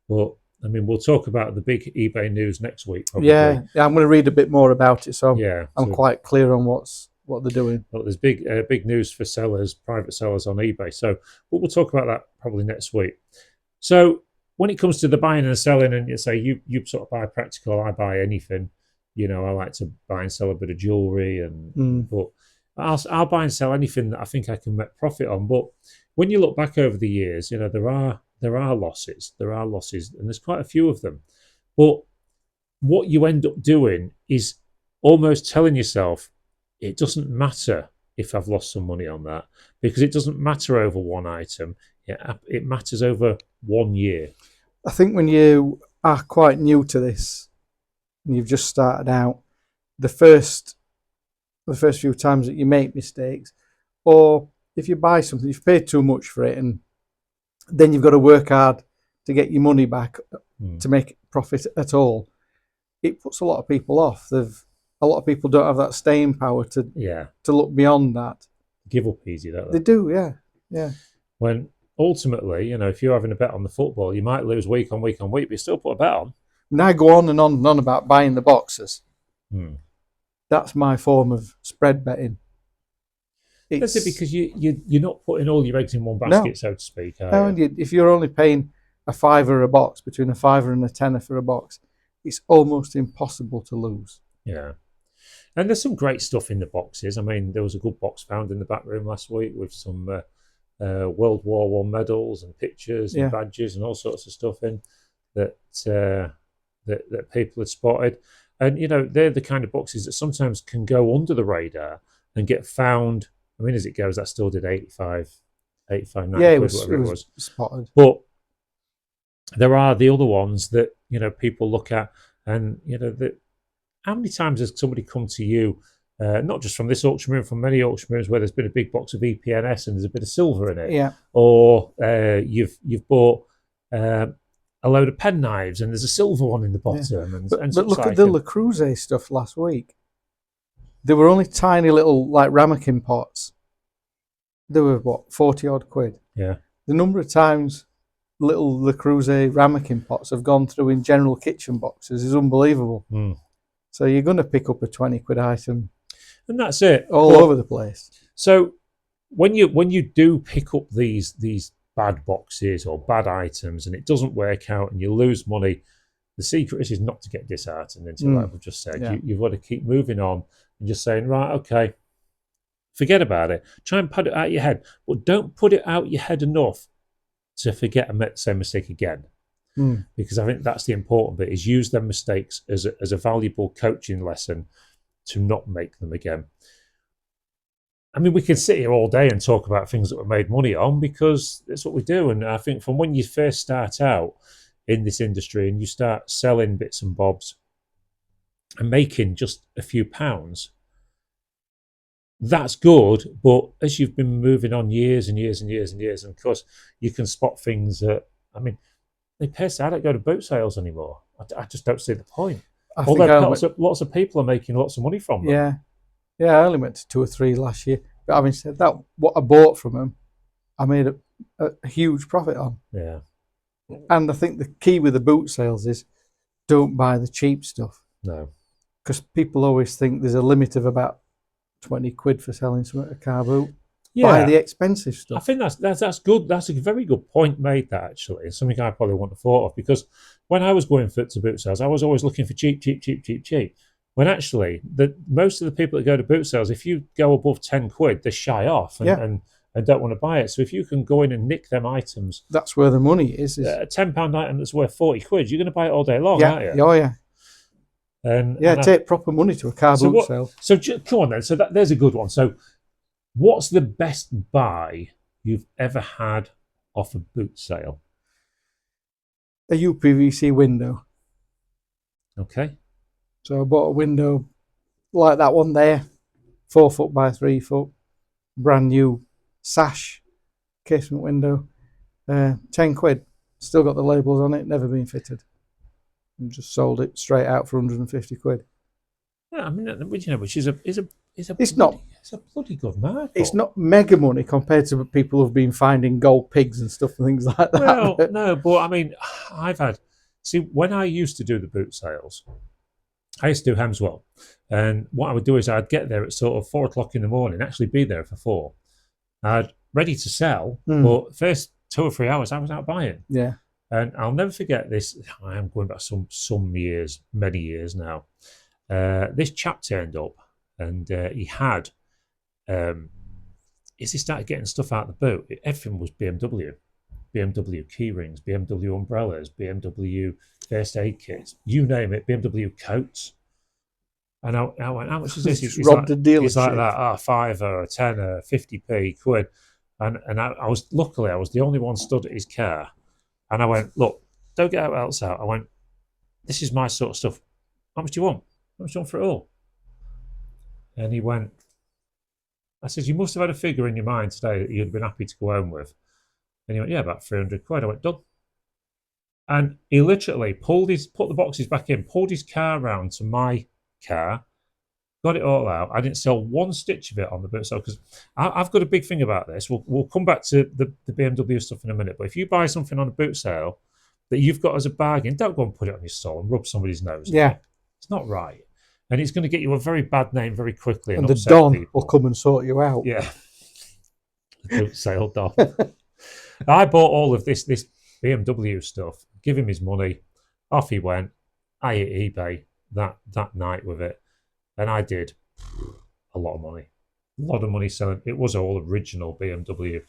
But I mean, we'll talk about the big eBay news next week, probably. Yeah, I'm going to read a bit more about it, so I'm so quite clear on what they're doing. But there's big news for sellers, private sellers on eBay. So we'll talk about that probably next week. So when it comes to the buying and selling, and you say you sort of buy practical, I buy anything. I like to buy and sell a bit of jewelry, but I'll buy and sell anything that I think I can make profit on. But when you look back over the years, there are losses. There are losses, and there's quite a few of them. But what you end up doing is almost telling yourself, it doesn't matter if I've lost some money on that, because it doesn't matter over one item. It matters over 1 year. I think when you are quite new to this and you've just started out, the first few times that you make mistakes, or if you buy something, you've paid too much for it, and then you've got to work hard to get your money back to make profit at all. It puts a lot of people off. A lot of people don't have that staying power to look beyond that. Give up easy, don't they? They do, yeah. When ultimately, if you're having a bet on the football, you might lose week on week on week, but you still put a bet on. And I go on and on and on about buying the boxes. That's my form of spread betting. That's it, because you're not putting all your eggs in one basket, so to speak. And if you're only paying a £5 a box, between a £5 and a £10 for a box, it's almost impossible to lose. Yeah. And there's some great stuff in the boxes. I mean, there was a good box found in the back room last week with some World War I medals and pictures and badges and all sorts of stuff in that people had spotted. And, they're the kind of boxes that sometimes can go under the radar and get found. I mean, as it goes, that still did 85, 90 quid, whatever it was. Spotted. But there are the other ones that, people look at, and, how many times has somebody come to you, not just from this auction room, from many auction rooms where there's been a big box of EPNS and there's a bit of silver in it, or you've bought a load of pen knives and there's a silver one in the bottom, but look at the Le Creuset stuff last week. They were only tiny little ramekin pots. They were 40 odd quid. Yeah. The number of times little Le Creuset ramekin pots have gone through in general kitchen boxes is unbelievable. So you're going to pick up a 20 quid item, and that's it, all over the place. So when you do pick up these bad boxes or bad items and it doesn't work out and you lose money, the secret is not to get disheartened into, like we've just said. You've got to keep moving on and just saying, right, okay, forget about it. Try and put it out your head, but don't put it out your head enough to forget and make the same mistake again. because I think that's the important bit, is use them mistakes as a valuable coaching lesson to not make them again. I mean, we can sit here all day and talk about things that we made money on, because that's what we do. And I think from when you first start out in this industry and you start selling bits and bobs and making just a few pounds, that's good. But as you've been moving on years and years and years and years, and of course you can spot things that, I mean, they piss. I don't go to boot sales anymore. I just don't see the point. Although lots of people are making lots of money from them. Yeah, I only went to 2 or 3 last year. But having said that, what I bought from them, I made a huge profit on. Yeah. And I think the key with the boot sales is don't buy the cheap stuff. No. Because people always think there's a limit of about 20 quid for selling a car boot. Yeah. Buy the expensive stuff. I think that's good. That's a very good point made, that actually. It's something I probably wouldn't have thought of, because when I was going to boot sales, I was always looking for cheap. When actually, most of the people that go to boot sales, if you go above 10 quid, they shy off and don't want to buy it. So if you can go in and nick them items, that's where the money is. A £10 item that's worth 40 quid, you're going to buy it all day long, aren't you? Oh, yeah. And take proper money to a car boot sale. So come on then. So there's a good one. So what's the best buy you've ever had off a boot sale? A UPVC window. Okay. So I bought a window like that one there, 4 foot by 3 foot, brand new sash casement window, 10 quid. Still got the labels on it, never been fitted. And just sold it straight out for 150 quid. Yeah, I mean, which is a it's a bloody good mark. It's not mega money compared to people who've been finding gold pigs and stuff and things like that. Well, no, but I mean, when I used to do the boot sales, I used to do Hemswell, and what I would do is I'd get there at sort of 4 o'clock in the morning, actually be there for 4. I'd ready to sell, but first 2 or 3 hours I was out buying. Yeah. And I'll never forget this. I am going back some years, many years now. This chap turned up, and he had, as he started getting stuff out of the boot, everything was BMW key rings, BMW umbrellas, BMW first aid kits, you name it, BMW coats. And I went, how much is this? He's robbed a dealership. He's like that, 5 or 10 or 50p quid. And I was the only one stood at his car. And I went, look, don't get else out. I went, this is my sort of stuff. How much do you want? How much do you want for it all? And he went, I said, you must have had a figure in your mind today that you'd been happy to go home with. And he went, yeah, about 300 quid. I went, done. And he literally put the boxes back in, pulled his car round to my car, got it all out. I didn't sell one stitch of it on the boot sale, because I've got a big thing about this. We'll come back to the BMW stuff in a minute. But if you buy something on a boot sale that you've got as a bargain, don't go and put it on your stall and rub somebody's nose. Yeah. It's not right. And it's going to get you a very bad name very quickly. And the Don will come and sort you out. Yeah. The boot sale Don. I bought all of this BMW stuff, give him his money, off he went. I hit eBay that night with it, and I did a lot of money selling. It was all original BMW.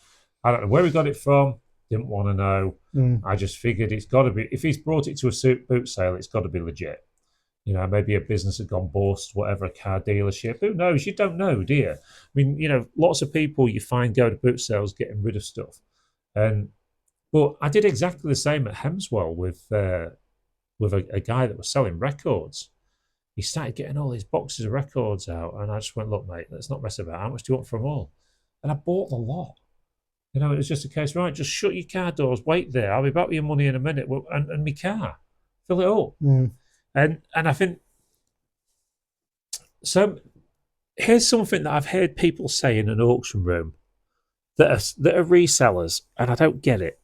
I don't know where he got it from, didn't want to know. I just figured it's got to be, if he's brought it to a boot sale, it's got to be legit. You know, maybe a business had gone bust, whatever, a car dealership. Who knows? You don't know, do you? I mean, you know, lots of people you find go to boot sales getting rid of stuff. But I did exactly the same at Hemswell with a guy that was selling records. He started getting all these boxes of records out, and I just went, look, mate, let's not mess about. How much do you want for them all? And I bought the lot. You know, it was just a case, right, just shut your car doors, wait there. I'll be back with your money in a minute, and my car, fill it up. And I think, so here's something that I've heard people say in an auction room that are resellers, and I don't get it.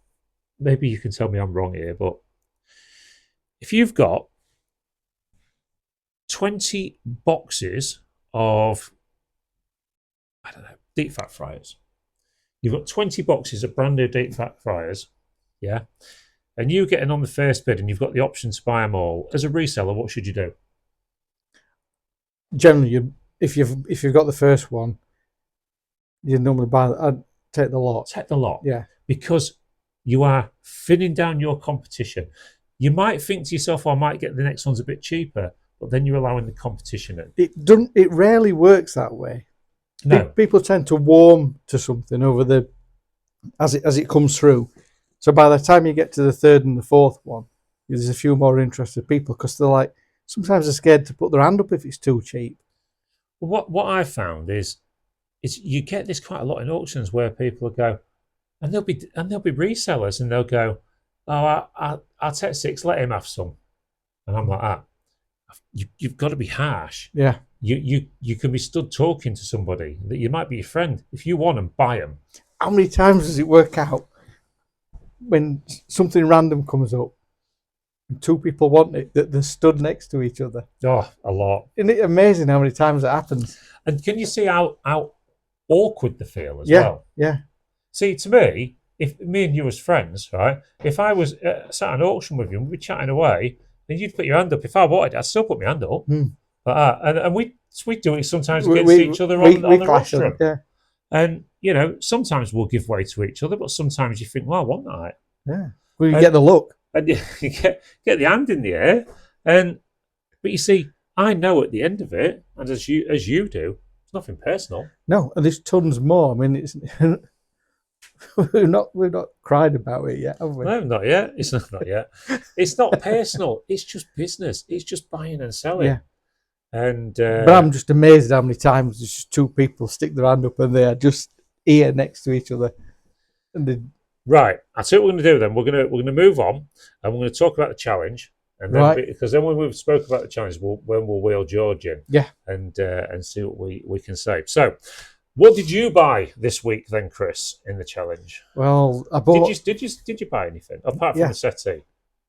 Maybe you can tell me I'm wrong here, but if you've got 20 boxes of, I don't know, deep fat fryers, you've got 20 boxes of brand new deep fat fryers, yeah, and you get in on the first bid and you've got the option to buy them all, as a reseller, what should you do? Generally, if you've got the first one, you normally I'd take the lot. Take the lot. Yeah. Because You are thinning down your competition. You might think to yourself, I might get the next one's a bit cheaper, but then you're allowing the competition in. It rarely works that way. No. People tend to warm to something as it comes through. So by the time you get to the third and the fourth one, there's a few more interested people because they're like, sometimes they're scared to put their hand up if it's too cheap. What I've found is you get this quite a lot in auctions where people go, and there'll be resellers, and they'll go, oh, I'll take 6, let him have some, and I'm like, you've got to be harsh. Yeah. You can be stood talking to somebody that you might be your friend. If you want them, buy them. How many times does it work out when something random comes up and two people want it that they're stood next to each other? Oh, a lot. Isn't it amazing how many times that happens? And can you see how awkward they feel as well? Yeah. See, to me, if me and you as friends, right, if I was sat at an auction with you and we'd be chatting away, and you'd put your hand up. If I wanted, I'd still put my hand up. Like that. And we'd do it sometimes against each other on the rostrum. Yeah. And, sometimes we'll give way to each other, but sometimes you think, well, I want that. Yeah. Well, you get the look. And you get the hand in the air. But you see, I know at the end of it, and as you do, it's nothing personal. No, and there's tons more. I mean, it's we've not cried about it yet, have we? No, not yet. It's not yet. It's not personal. It's just business. It's just buying and selling. Yeah. And but I'm just amazed how many times there's just two people stick their hand up and they are just here next to each other. And right. I'll tell you what we're going to do then. We're going to move on, and we're going to talk about the challenge. And then because then when we've spoken about the challenge, we'll wheel George in. Yeah. And see what we can say. So, what did you buy this week then, Chris, in the challenge? Well, I bought. Did you buy anything apart from the settee?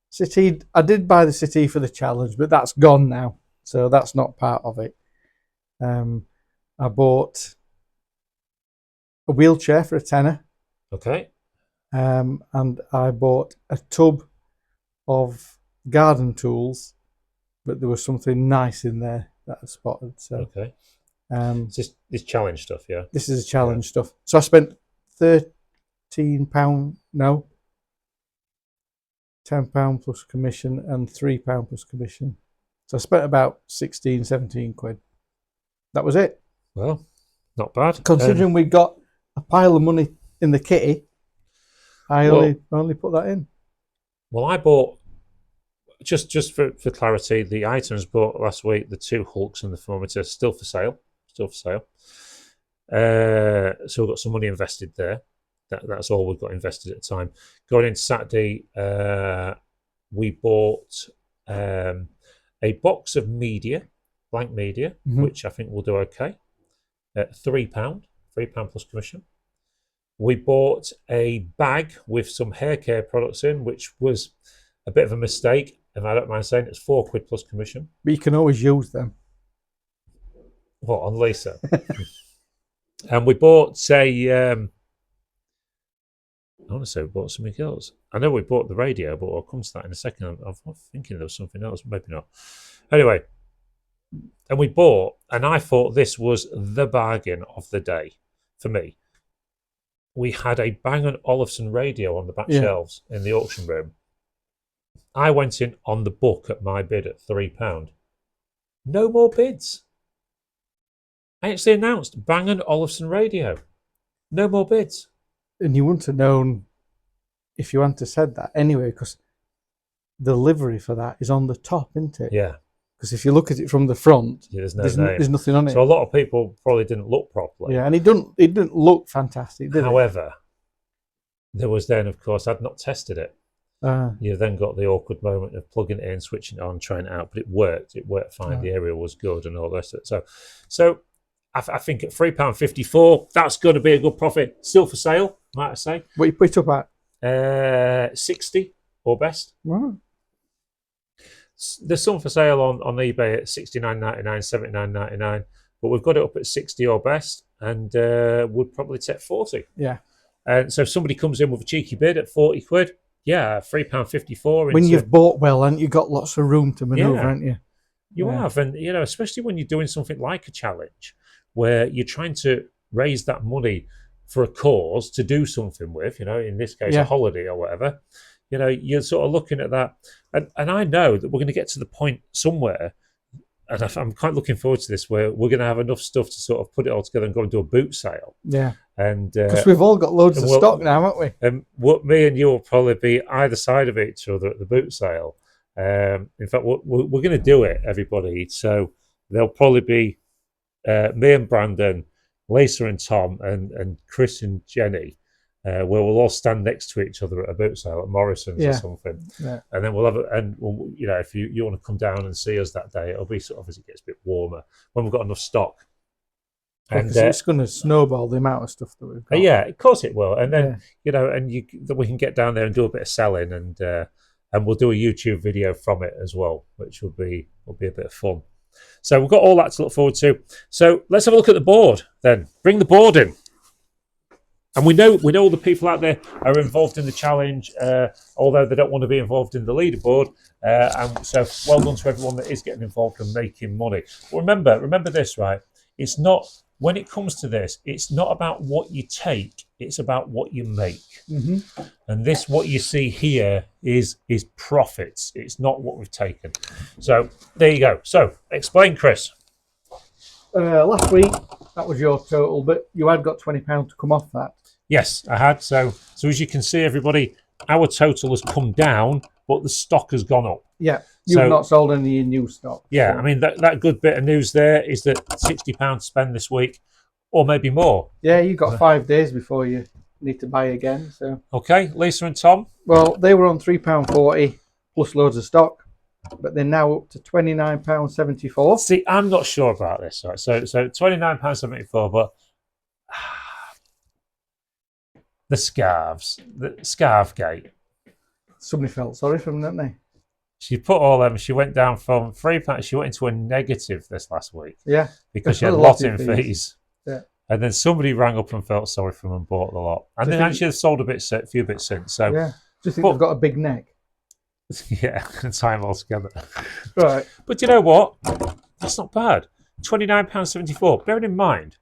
Settee. I did buy the settee for the challenge, but that's gone now, so that's not part of it. I bought a wheelchair for £10. Okay. And I bought a tub of garden tools, but there was something nice in there that I spotted. So okay. This challenge stuff, yeah. This is a challenge stuff. So I spent £13, no, £10 plus commission and £3 plus commission. So I spent about 16, 17 quid. That was it. Well, not bad. Considering we got a pile of money in the kitty, I only put that in. Well, I bought, just for clarity, the items bought last week, the 2 Hulks and the thermometer, still for sale. So we've got some money invested there. That's all we've got invested at the time. Going into Saturday, we bought a box of media, blank media, which I think will do okay, at £3 plus commission. We bought a bag with some hair care products in, which was a bit of a mistake, and I don't mind saying it's £4 plus commission. But you can always use them. What, on Lisa? And we bought I want to say we bought something else. I know we bought the radio, but I'll come to that in a second. I'm thinking there was something else, maybe not. Anyway, and we bought, and I thought this was the bargain of the day for me. We had a Bang & Olufsen radio on the back shelves in the auction room. I went in on the book at my bid at £3. No more bids. I actually announced Bang & Olufsen radio. No more bids. And you wouldn't have known if you hadn't have said that anyway, because the livery for that is on the top, isn't it? Yeah. Because if you look at it from the front, there's no there's, name. There's nothing on it. So a lot of people probably didn't look properly. Yeah, and it didn't look fantastic, did However, there was then, of course, I'd not tested it. You then got the awkward moment of plugging it in, switching it on, trying it out, but it worked. It worked fine. The area was good and all the rest of it. So I think at £3.54, that's going to be a good profit. Still for sale, might I say. What you put it up at? 60 or best. Right. There's some for sale on eBay at $69.99, $79.99, but we've got it up at 60 or best, and would probably take 40. Yeah. And so if somebody comes in with a cheeky bid at 40 quid, yeah, £3.54. When you've bought well, and you've got lots of room to manoeuvre, haven't you? You have, and especially when you're doing something like a challenge, where you're trying to raise that money for a cause to do something with, in this case, a holiday or whatever, you're sort of looking at that. And I know that we're going to get to the point somewhere, and I'm quite looking forward to this, where we're going to have enough stuff to sort of put it all together and go and do a boot sale. Yeah. And because we've all got loads of stock now, haven't we? And what me and you will probably be either side of each other at the boot sale. In fact, we're going to do it, everybody. So there'll probably be me and Brandon, Lisa and Tom, and Chris and Jenny, where we'll all stand next to each other at a boot sale at Morrison's or something. Yeah. And then we'll have if you want to come down and see us that day, it'll be sort of as it gets a bit warmer when we've got enough stock. And it's going to snowball the amount of stuff that we've got. Yeah, of course it will. And then we can get down there and do a bit of selling, and we'll do a YouTube video from it as well, which will be a bit of fun. So we've got all that to look forward to. So let's have a look at the board then. Bring the board in. And we know the people out there are involved in the challenge, although they don't want to be involved in the leaderboard. And so well done to everyone that is getting involved and making money. But remember this, right? It's not, when it comes to this, it's not about what you take, it's about what you make. Mm-hmm. And this, what you see here, is profits. It's not what we've taken. So there you go. So explain, Chris. Last week, that was your total, but you had got £20 to come off that. Yes, I had. So as you can see, everybody, our total has come down, but the stock has gone up. Yeah, you've not sold any new stock. Yeah, so. I mean, that good bit of news there is that £60 spend this week, or maybe more. Yeah, you've got 5 days before you need to buy again. So okay, Lisa and Tom? Well, they were on £3.40 plus loads of stock, but they're now up to £29.74. See, I'm not sure about this. Right? So £29.74, but the scarves, the scarf gate. Somebody felt sorry for them, didn't they? She put all them. She went down from £3. She went into a negative this last week. Yeah, because she had lot-in fees. Yeah, and then somebody rang up and felt sorry for them and bought the lot. And then actually they've sold a few bits since. So yeah, do you think they've got a big neck? Yeah, and tie them all together. Right, but you know what? That's not bad. £29.74. Bearing in mind,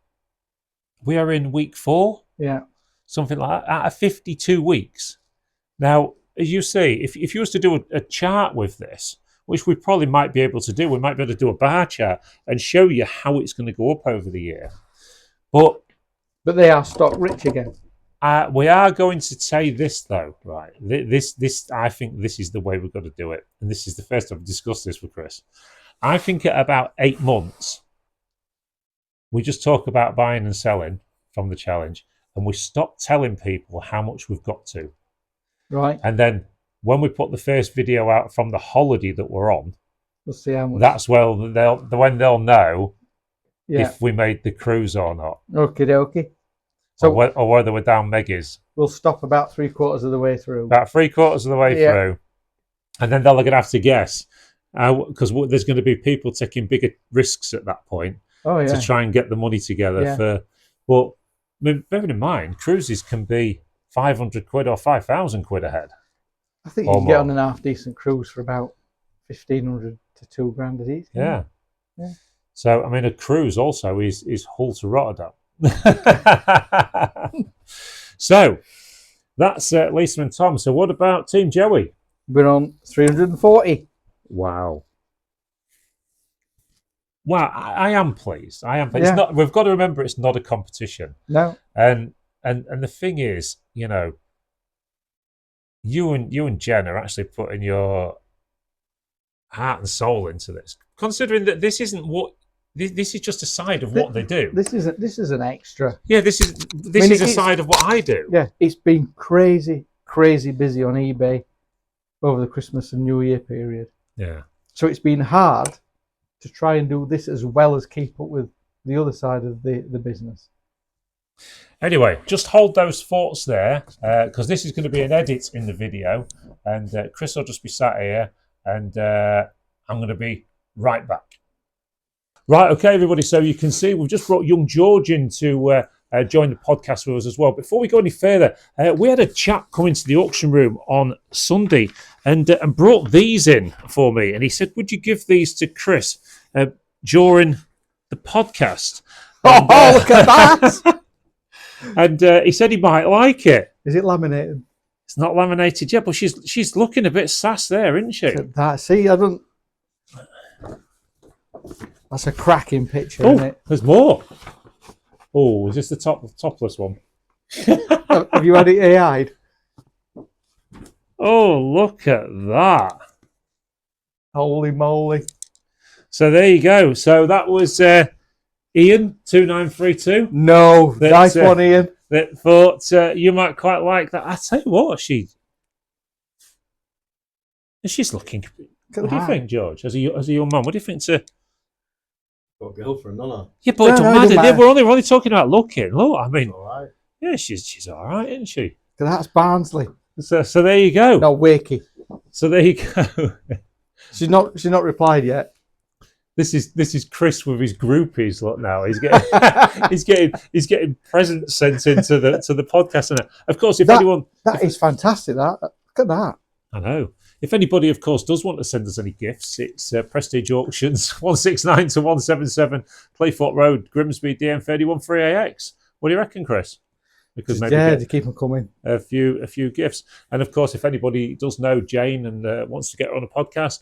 we are in week 4. Yeah. Something like that, out of 52 weeks. Now, as you say, if you was to do a chart with this, which we probably might be able to do, we might be able to do a bar chart and show you how it's going to go up over the year. But they are stock rich again. We are going to say this though, right? This I think this is the way we've got to do it, and this is the first time I've discussed this with Chris. I think at about 8 months, we just talk about buying and selling from the challenge. And we stop telling people how much we've got to. Right. And then when we put the first video out from the holiday that we're on, we'll see how much. That's when they'll know if we made the cruise or not. Okie dokie. So, or whether we're down Meggies. We'll stop about 3/4 of the way through. About 3/4 of the way through. And then they're going to have to guess. Because there's going to be people taking bigger risks at that point to try and get the money together but I mean, bearing in mind, cruises can be 500 quid or 5,000 quid ahead. I think you can get on an half-decent cruise for about 1,500 to £2,000 a each. Yeah. So, I mean, a cruise also is Hull to Rotterdam. So, that's Lisa and Tom. So, what about Team Joey? We're on 340. Wow. Well, I am pleased. I am pleased. Yeah. It's not, we've got to remember it's not a competition. No. And the thing is, you and Jen are actually putting your heart and soul into this. Considering that this isn't what this is just a side of what they do. This is an extra. Yeah, this is a side of what I do. Yeah, it's been crazy busy on eBay over the Christmas and New Year period. Yeah. So it's been hard to try and do this as well as keep up with the other side of the business. Anyway, just hold those thoughts there, because this is going to be an edit in the video, and Chris will just be sat here, and I'm going to be right back. Right, okay, everybody, so you can see we've just brought young George in to join the podcast with us as well. Before we go any further, we had a chap come into the auction room on Sunday and brought these in for me, and he said, would you give these to Chris during the podcast? Oh, look at that! And he said he might like it. Is it laminated? It's not laminated yet, but she's looking a bit sass there, isn't she? That, see, I don't. That's a cracking picture, isn't it? There's more. Oh, is this the topless one? Have you had it AI'd? Oh, look at that. Holy moly. So there you go. So that was Ian 2932. No, nice one, Ian. That thought you might quite like that. I tell you what, she's looking. What do you think, George? As a young man, what do you think to? Got a girlfriend, don't I? Yeah, but it doesn't matter. We're only talking about looking. Look, I mean, All right. yeah, she's all right, isn't she? That's Barnsley. So there you go. No, Wakey. So there you go. She's not replied yet. This is Chris with his groupies. Look now, he's getting he's getting presents sent into the podcast. And of course, if anyone that is fantastic. Look at that. I know. If anybody, of course, does want to send us any gifts, it's Prestige Auctions 169 to 177 Clayford Road, Grimsby, DM31 3AX. What do you reckon, Chris? Because maybe to keep them coming. A few gifts. And of course, if anybody does know Jane and wants to get her on a podcast,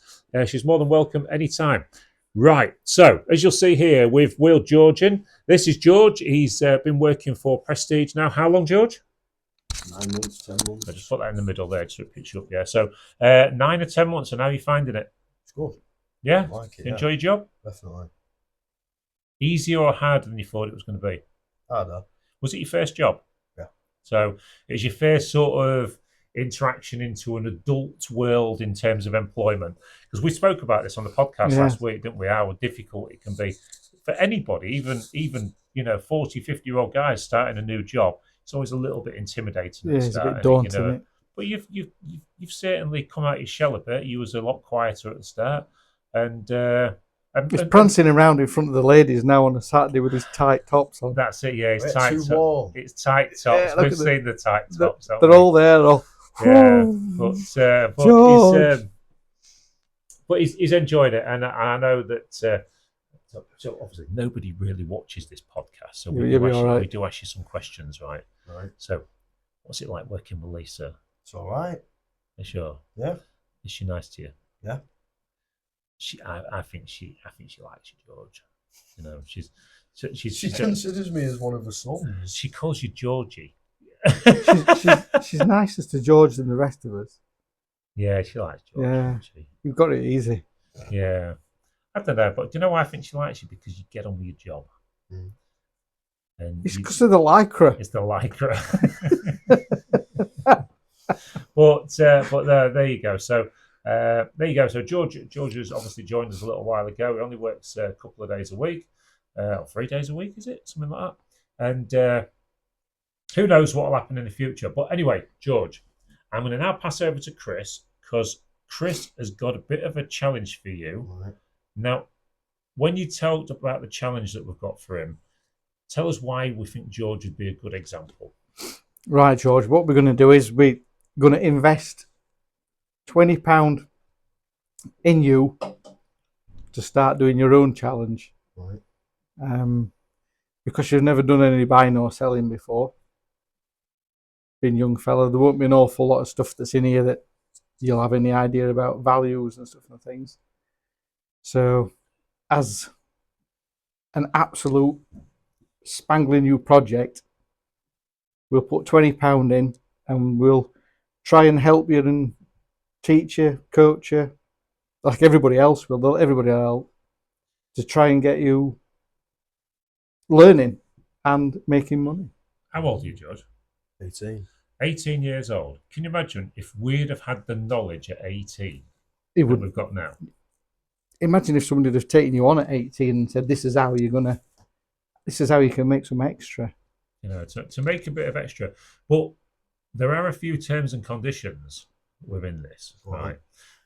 she's more than welcome anytime. Right. So as you'll see here with Will Georgian, this is George. He's been working for Prestige now. How long, George? 9 months, 10 months. I just put that in the middle there, just to pitch you up. Yeah. So 9 or 10 months, and how are you finding it? It's good. Yeah. I like it. Enjoy your job? Definitely. Easier or harder than you thought it was going to be? Harder. Was it your first job? Yeah. So it was your first sort of interaction into an adult world in terms of employment? Because we spoke about this on the podcast last week, didn't we? How difficult it can be for anybody, even 40, 50-year-old guys starting a new job. It's always a little bit intimidating. Yeah, it's a bit daunting. Isn't it? But you've certainly come out your shell a bit. You was a lot quieter at the start, and he's prancing around in front of the ladies now on a Saturday with his tight tops on. That's it. Yeah, it's tight tops. It's tight tops. Yeah, we've seen the tight tops. They're all there. All. Yeah, but he's enjoyed it, and I know that. So obviously nobody really watches this podcast, so we do ask you some questions, right? Right. So, what's it like working with Lisa? It's all right. You sure? Yeah. Is she nice to you? Yeah. I think she likes you, George. You know, she considers me as one of her sons. She calls you Georgie. she's nicer to George than the rest of us. Yeah, she likes George. Yeah, you've got it easy. Yeah. I don't know, but do you know why I think she likes you? Because you get on with your job. Mm. And it's because of the lycra. It's the lycra. but there you go. So there you go. So George has obviously joined us a little while ago. He only works a couple of days a week, or 3 days a week, is it? Something like that. And who knows what will happen in the future. But anyway, George, I'm going to now pass over to Chris, because Chris has got a bit of a challenge for you. Right. Now, when you talked about the challenge that we've got for him, tell us why we think George would be a good example. Right, George, what we're going to do is we're going to invest £20 in you to start doing your own challenge. Right. Because you've never done any buying or selling before. Being a young fella, there won't be an awful lot of stuff that's in here that you'll have any idea about values and stuff and things. So, as an absolute spangling new project, we'll put £20 in, and we'll try and help you and teach you, coach you, like everybody else will. Everybody else, to try and get you learning and making money. How old are you, George? 18. 18 years old. Can you imagine if we'd have had the knowledge at 18 that we've got now? Imagine if somebody had taken you on at 18 and said, this is how you can make some extra. You know, to make a bit of extra. But there are a few terms and conditions within this, right?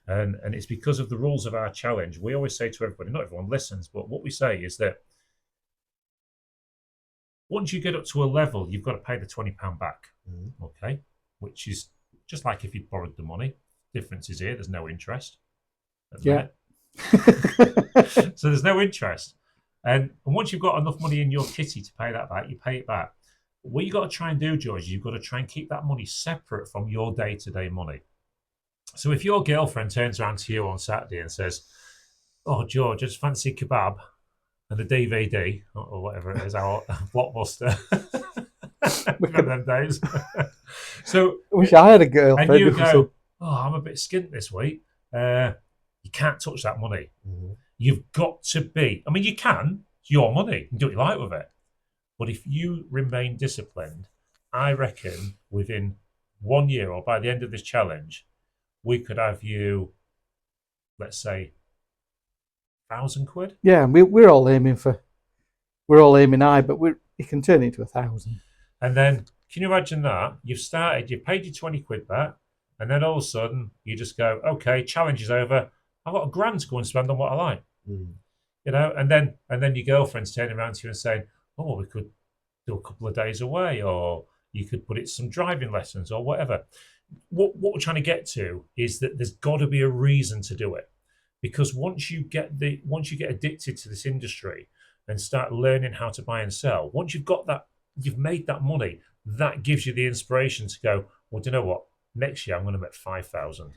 And it's because of the rules of our challenge. We always say to everybody, not everyone listens, but what we say is that once you get up to a level, you've got to pay the £20 back, okay? Which is just like if you'd borrowed the money. Difference is here, there's no interest. Yeah. So there's no interest. And once you've got enough money in your kitty to pay that back, you pay it back. what you got to try and do, George, you've got to try and keep that money separate from your day-to-day money. So if your girlfriend turns around to you on Saturday and says, "Oh, George, I just fancy kebab and a DVD or whatever it is, our Blockbuster." Remember them days? So, I wish I had a and girlfriend. you who go, said, "Oh, I'm a bit skint this week." You can't touch that money. Mm-hmm. You've got to be. I mean, you can. It's your money. You can do what you like with it. But if you remain disciplined, I reckon within 1 year or by the end of this challenge, we could have you, let's say, £1,000. yeah, and we're all aiming high, but it can turn into 1,000. And then, can you imagine that? You've started, you've paid your £20 back, and then all of a sudden you just go, okay, challenge is over. I've got £1,000 to go and spend on what I like. Mm. You know, and then your girlfriend's turning around to you and saying, "Oh, we could do a couple of days away, or you could put it some driving lessons or whatever." What we're trying to get to is that there's got to be a reason to do it, because once you get addicted to this industry and start learning how to buy and sell, once you've got that, you've made that money, that gives you the inspiration to go, well, do you know what? Next year I'm going to make 5,000,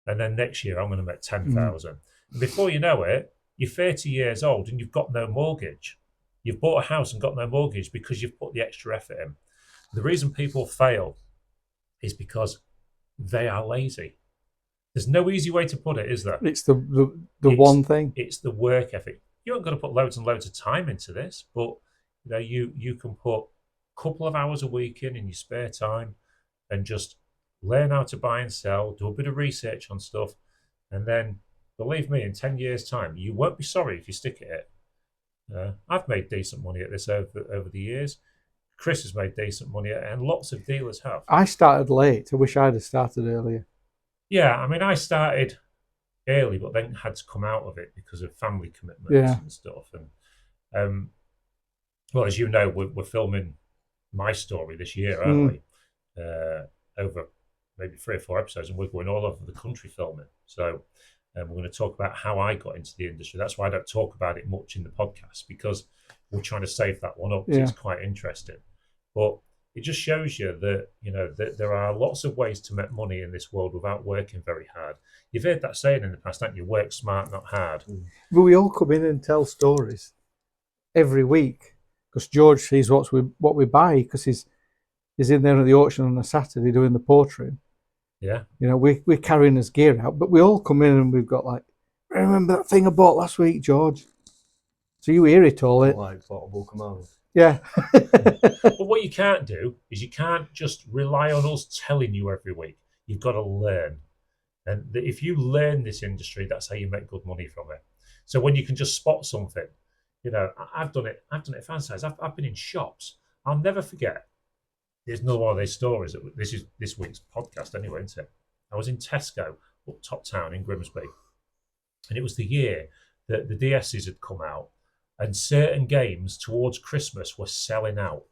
and then next year I'm going to make 10,000. Before you know it, you're 30 years old and you've got no mortgage. You've bought a house and got no mortgage because you've put the extra effort in. The reason people fail is because they are lazy. There's no easy way to put it, is there? It's the one thing. It's the work ethic. You aren't going to put loads and loads of time into this, but you know, you can put a couple of hours a week in your spare time and just learn how to buy and sell, do a bit of research on stuff, and then believe me, in 10 years' time, you won't be sorry if you stick at it. I've made decent money at this over the years. Chris has made decent money at it, and lots of dealers have. I started late. I wish I'd have started earlier. Yeah, I mean, I started early, but then had to come out of it because of family commitments and stuff. And well, as you know, we're filming my story this year, aren't we? Over maybe 3 or 4 episodes, and we're going all over the country filming. So we're going to talk about how I got into the industry. That's why I don't talk about it much in the podcast, because we're trying to save that one up. Yeah. It's quite interesting. But it just shows you that, you know, that there are lots of ways to make money in this world without working very hard. You've heard that saying in the past, haven't you? Work smart, not hard. But we all come in and tell stories every week because George sees what we buy, because he's in there at the auction on a Saturday doing the portrait. Yeah. You know, we're carrying his gear out, but we all come in and we've got like, remember that thing I bought last week, George? So you hear it all. Like portable command. Yeah. But what you can't do is you can't just rely on us telling you every week. You've got to learn. And if you learn this industry, that's how you make good money from it. So when you can just spot something, you know, I've done it fan size. I've been in shops. I'll never forget. There's another one of these stories. This is this week's podcast anyway, isn't it? I was in Tesco, up top town in Grimsby. And it was the year that the DSs had come out, and certain games towards Christmas were selling out.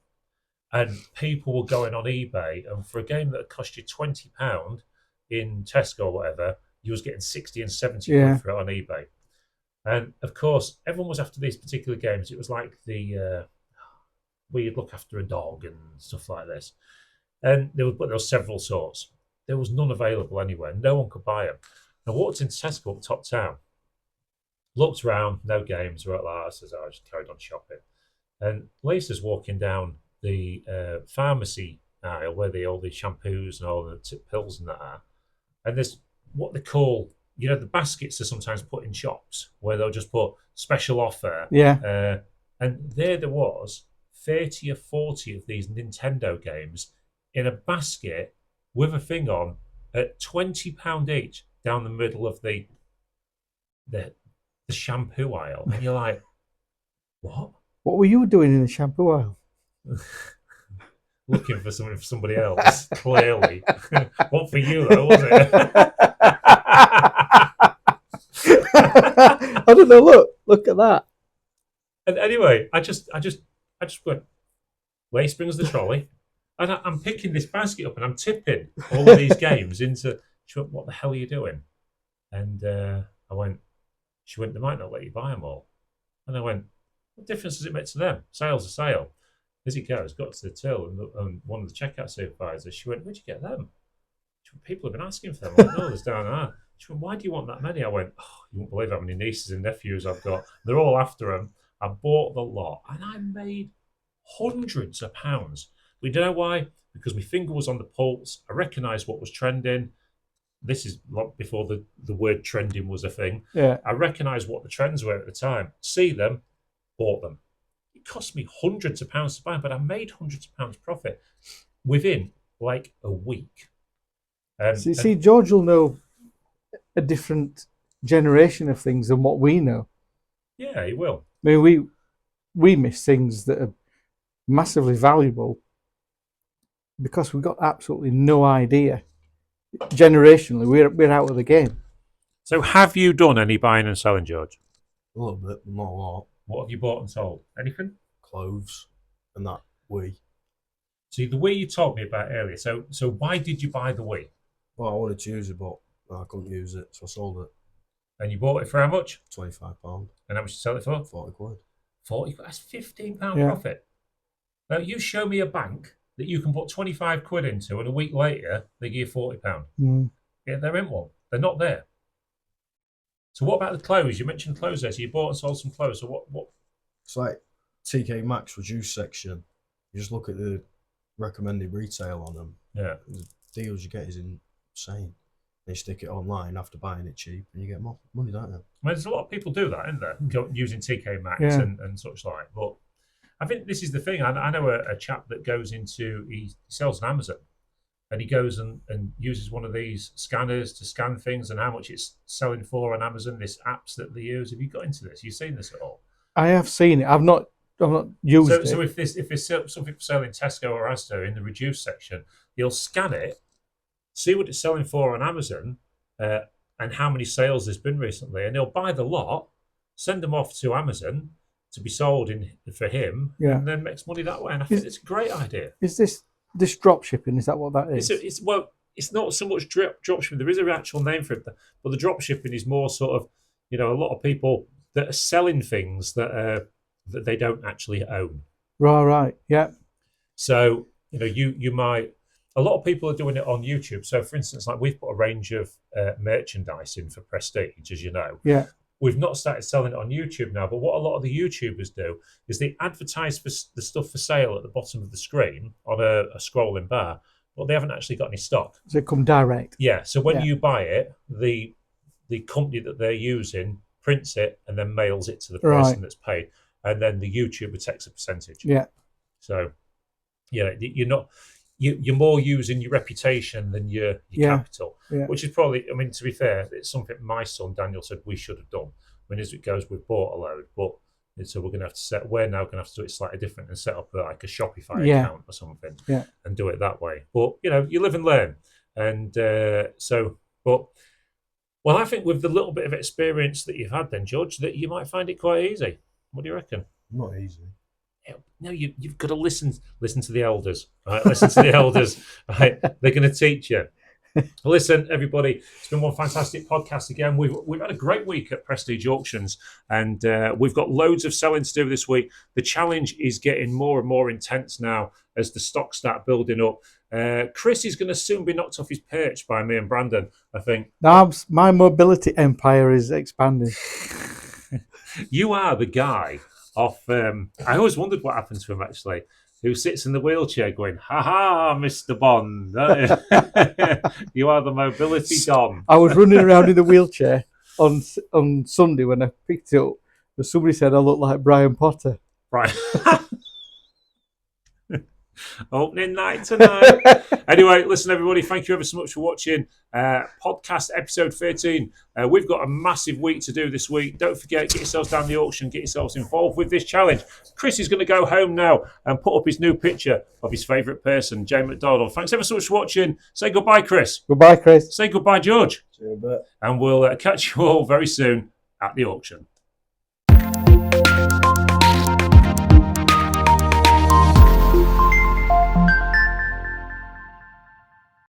And people were going on eBay, and for a game that cost you £20 in Tesco or whatever, you was getting 60 and 70 quid for it on eBay. And of course, everyone was after these particular games. It was like the where you'd look after a dog and stuff like this. And there was several sorts. There was none available anywhere. No one could buy them. I walked into Tesco up top town, looked around, no games, right like that. So I just carried on shopping. And Lisa's walking down the pharmacy aisle where all the shampoos and all the tip pills and that are. And there's what they call, you know, the baskets are sometimes put in shops where they'll just put special offer. Yeah. And there was 30 or 40 of these Nintendo games in a basket with a thing on at £20 each down the middle of the shampoo aisle. And you're like, what? What were you doing in the shampoo aisle? Looking for something for somebody else, clearly. What for you, though, was it? I don't know. Look at that. And anyway, I just went. Lace brings the trolley, and I'm picking this basket up and I'm tipping all of these games into. She went, "What the hell are you doing?" And I went. She went, "They might not let you buy them all." And I went, "What difference does it make to them? Sale's a sale." as it goes, got to the till, and one of the checkout supervisors, she went, "Where'd you get them?" She went, "People have been asking for them." I'm like, "No, there's down there." She went, "Why do you want that many?" I went, "Oh, you won't believe how many nieces and nephews I've got. They're all after them." I bought the lot, and I made hundreds of pounds. We don't know why, because my finger was on the pulse. I recognised what was trending. This is before the word trending was a thing. Yeah. I recognised what the trends were at the time. See them, bought them. It cost me hundreds of pounds to buy them, but I made hundreds of pounds profit within like a week. See, George will know a different generation of things than what we know. Yeah, he will. I mean, we miss things that are massively valuable because we've got absolutely no idea. Generationally, we're out of the game. So have you done any buying and selling, George? A little bit, but not a lot. What have you bought and sold? Anything? Clothes and that Wii. See, the Wii you told me about earlier. So why did you buy the Wii? Well, I wanted to use it, but I couldn't use it, so I sold it. And you bought it for how much? £25. And how much did you sell it for? 40 quid. 40. That's £15 Yeah. profit. Now, you show me a bank that you can put 25 quid into, and a week later, they give you £40. Yeah, they're in one. They're not there. So what about the clothes? You mentioned clothes there. So you bought and sold some clothes. So what? It's like TK Maxx reduced section. You just look at the recommended retail on them. Yeah. The deals you get is insane. They stick it online after buying it cheap, and you get more money, don't you? I mean, there's a lot of people do that, isn't there? Using TK Maxx Yeah. and such like. But I think this is the thing. I know a chap that goes into, he sells on Amazon, and he goes and uses one of these scanners to scan things and how much it's selling for on Amazon, this apps that they use. Have you got into this? You've seen this at all? I have seen it. I've not used it. So if there's something for sale in Tesco or Asda in the reduced section, you'll scan it, see what it's selling for on Amazon, and how many sales there's been recently, and he'll buy the lot, send them off to Amazon to be sold for him, Yeah. and then makes money that way. And I think it's a great idea. Is this drop shipping? Is that what that is? It's not so much drop shipping. There is an actual name for it, but the drop shipping is more sort of, a lot of people that are selling things that they don't actually own. Right. Yeah. So you might. A lot of people are doing it on YouTube. So, for instance, like we've put a range of merchandise in for Prestige, as you know. Yeah. We've not started selling it on YouTube now, but what a lot of the YouTubers do is they advertise for the stuff for sale at the bottom of the screen on a scrolling bar, but they haven't actually got any stock. Does it come direct? Yeah. So when you buy it, the company that they're using prints it and then mails it to the person that's paid, and then the YouTuber takes a percentage. Yeah. So, you're more using your reputation than your capital, which is probably, to be fair, it's something my son Daniel said we should have done. As it goes, we've bought a load, but so we're now going to have to do it slightly different and set up like a Shopify account or something, and do it that way. But you live and learn, and well, I think with the little bit of experience that you've had, then George, that you might find it quite easy. What do you reckon? Not easy. No, you've got to listen to the elders. Right? Listen to the elders. Right? They're going to teach you. Listen, everybody, it's been one fantastic podcast again. We've had a great week at Prestige Auctions, and we've got loads of selling to do this week. The challenge is getting more and more intense now as the stocks start building up. Chris is going to soon be knocked off his perch by me and Brandon, I think. Now my mobility empire is expanding. You are the guy off. I always wondered what happened to him, actually, who sits in the wheelchair going, "Ha ha, Mr. Bond." You are the mobility don. I was running around in the wheelchair on Sunday when I picked it up, but somebody said I look like Brian Potter. Right. Opening night tonight. Anyway, listen, everybody, thank you ever so much for watching podcast episode 13. We've got a massive week to do this week. Don't forget, get yourselves down the auction, get yourselves involved with this challenge. Chris is going to go home now and put up his new picture of his favourite person, Jay McDonald. Thanks ever so much for watching. Say goodbye, Chris. Goodbye, Chris. Say goodbye, George. See you in a bit. And we'll catch you all very soon at the auction.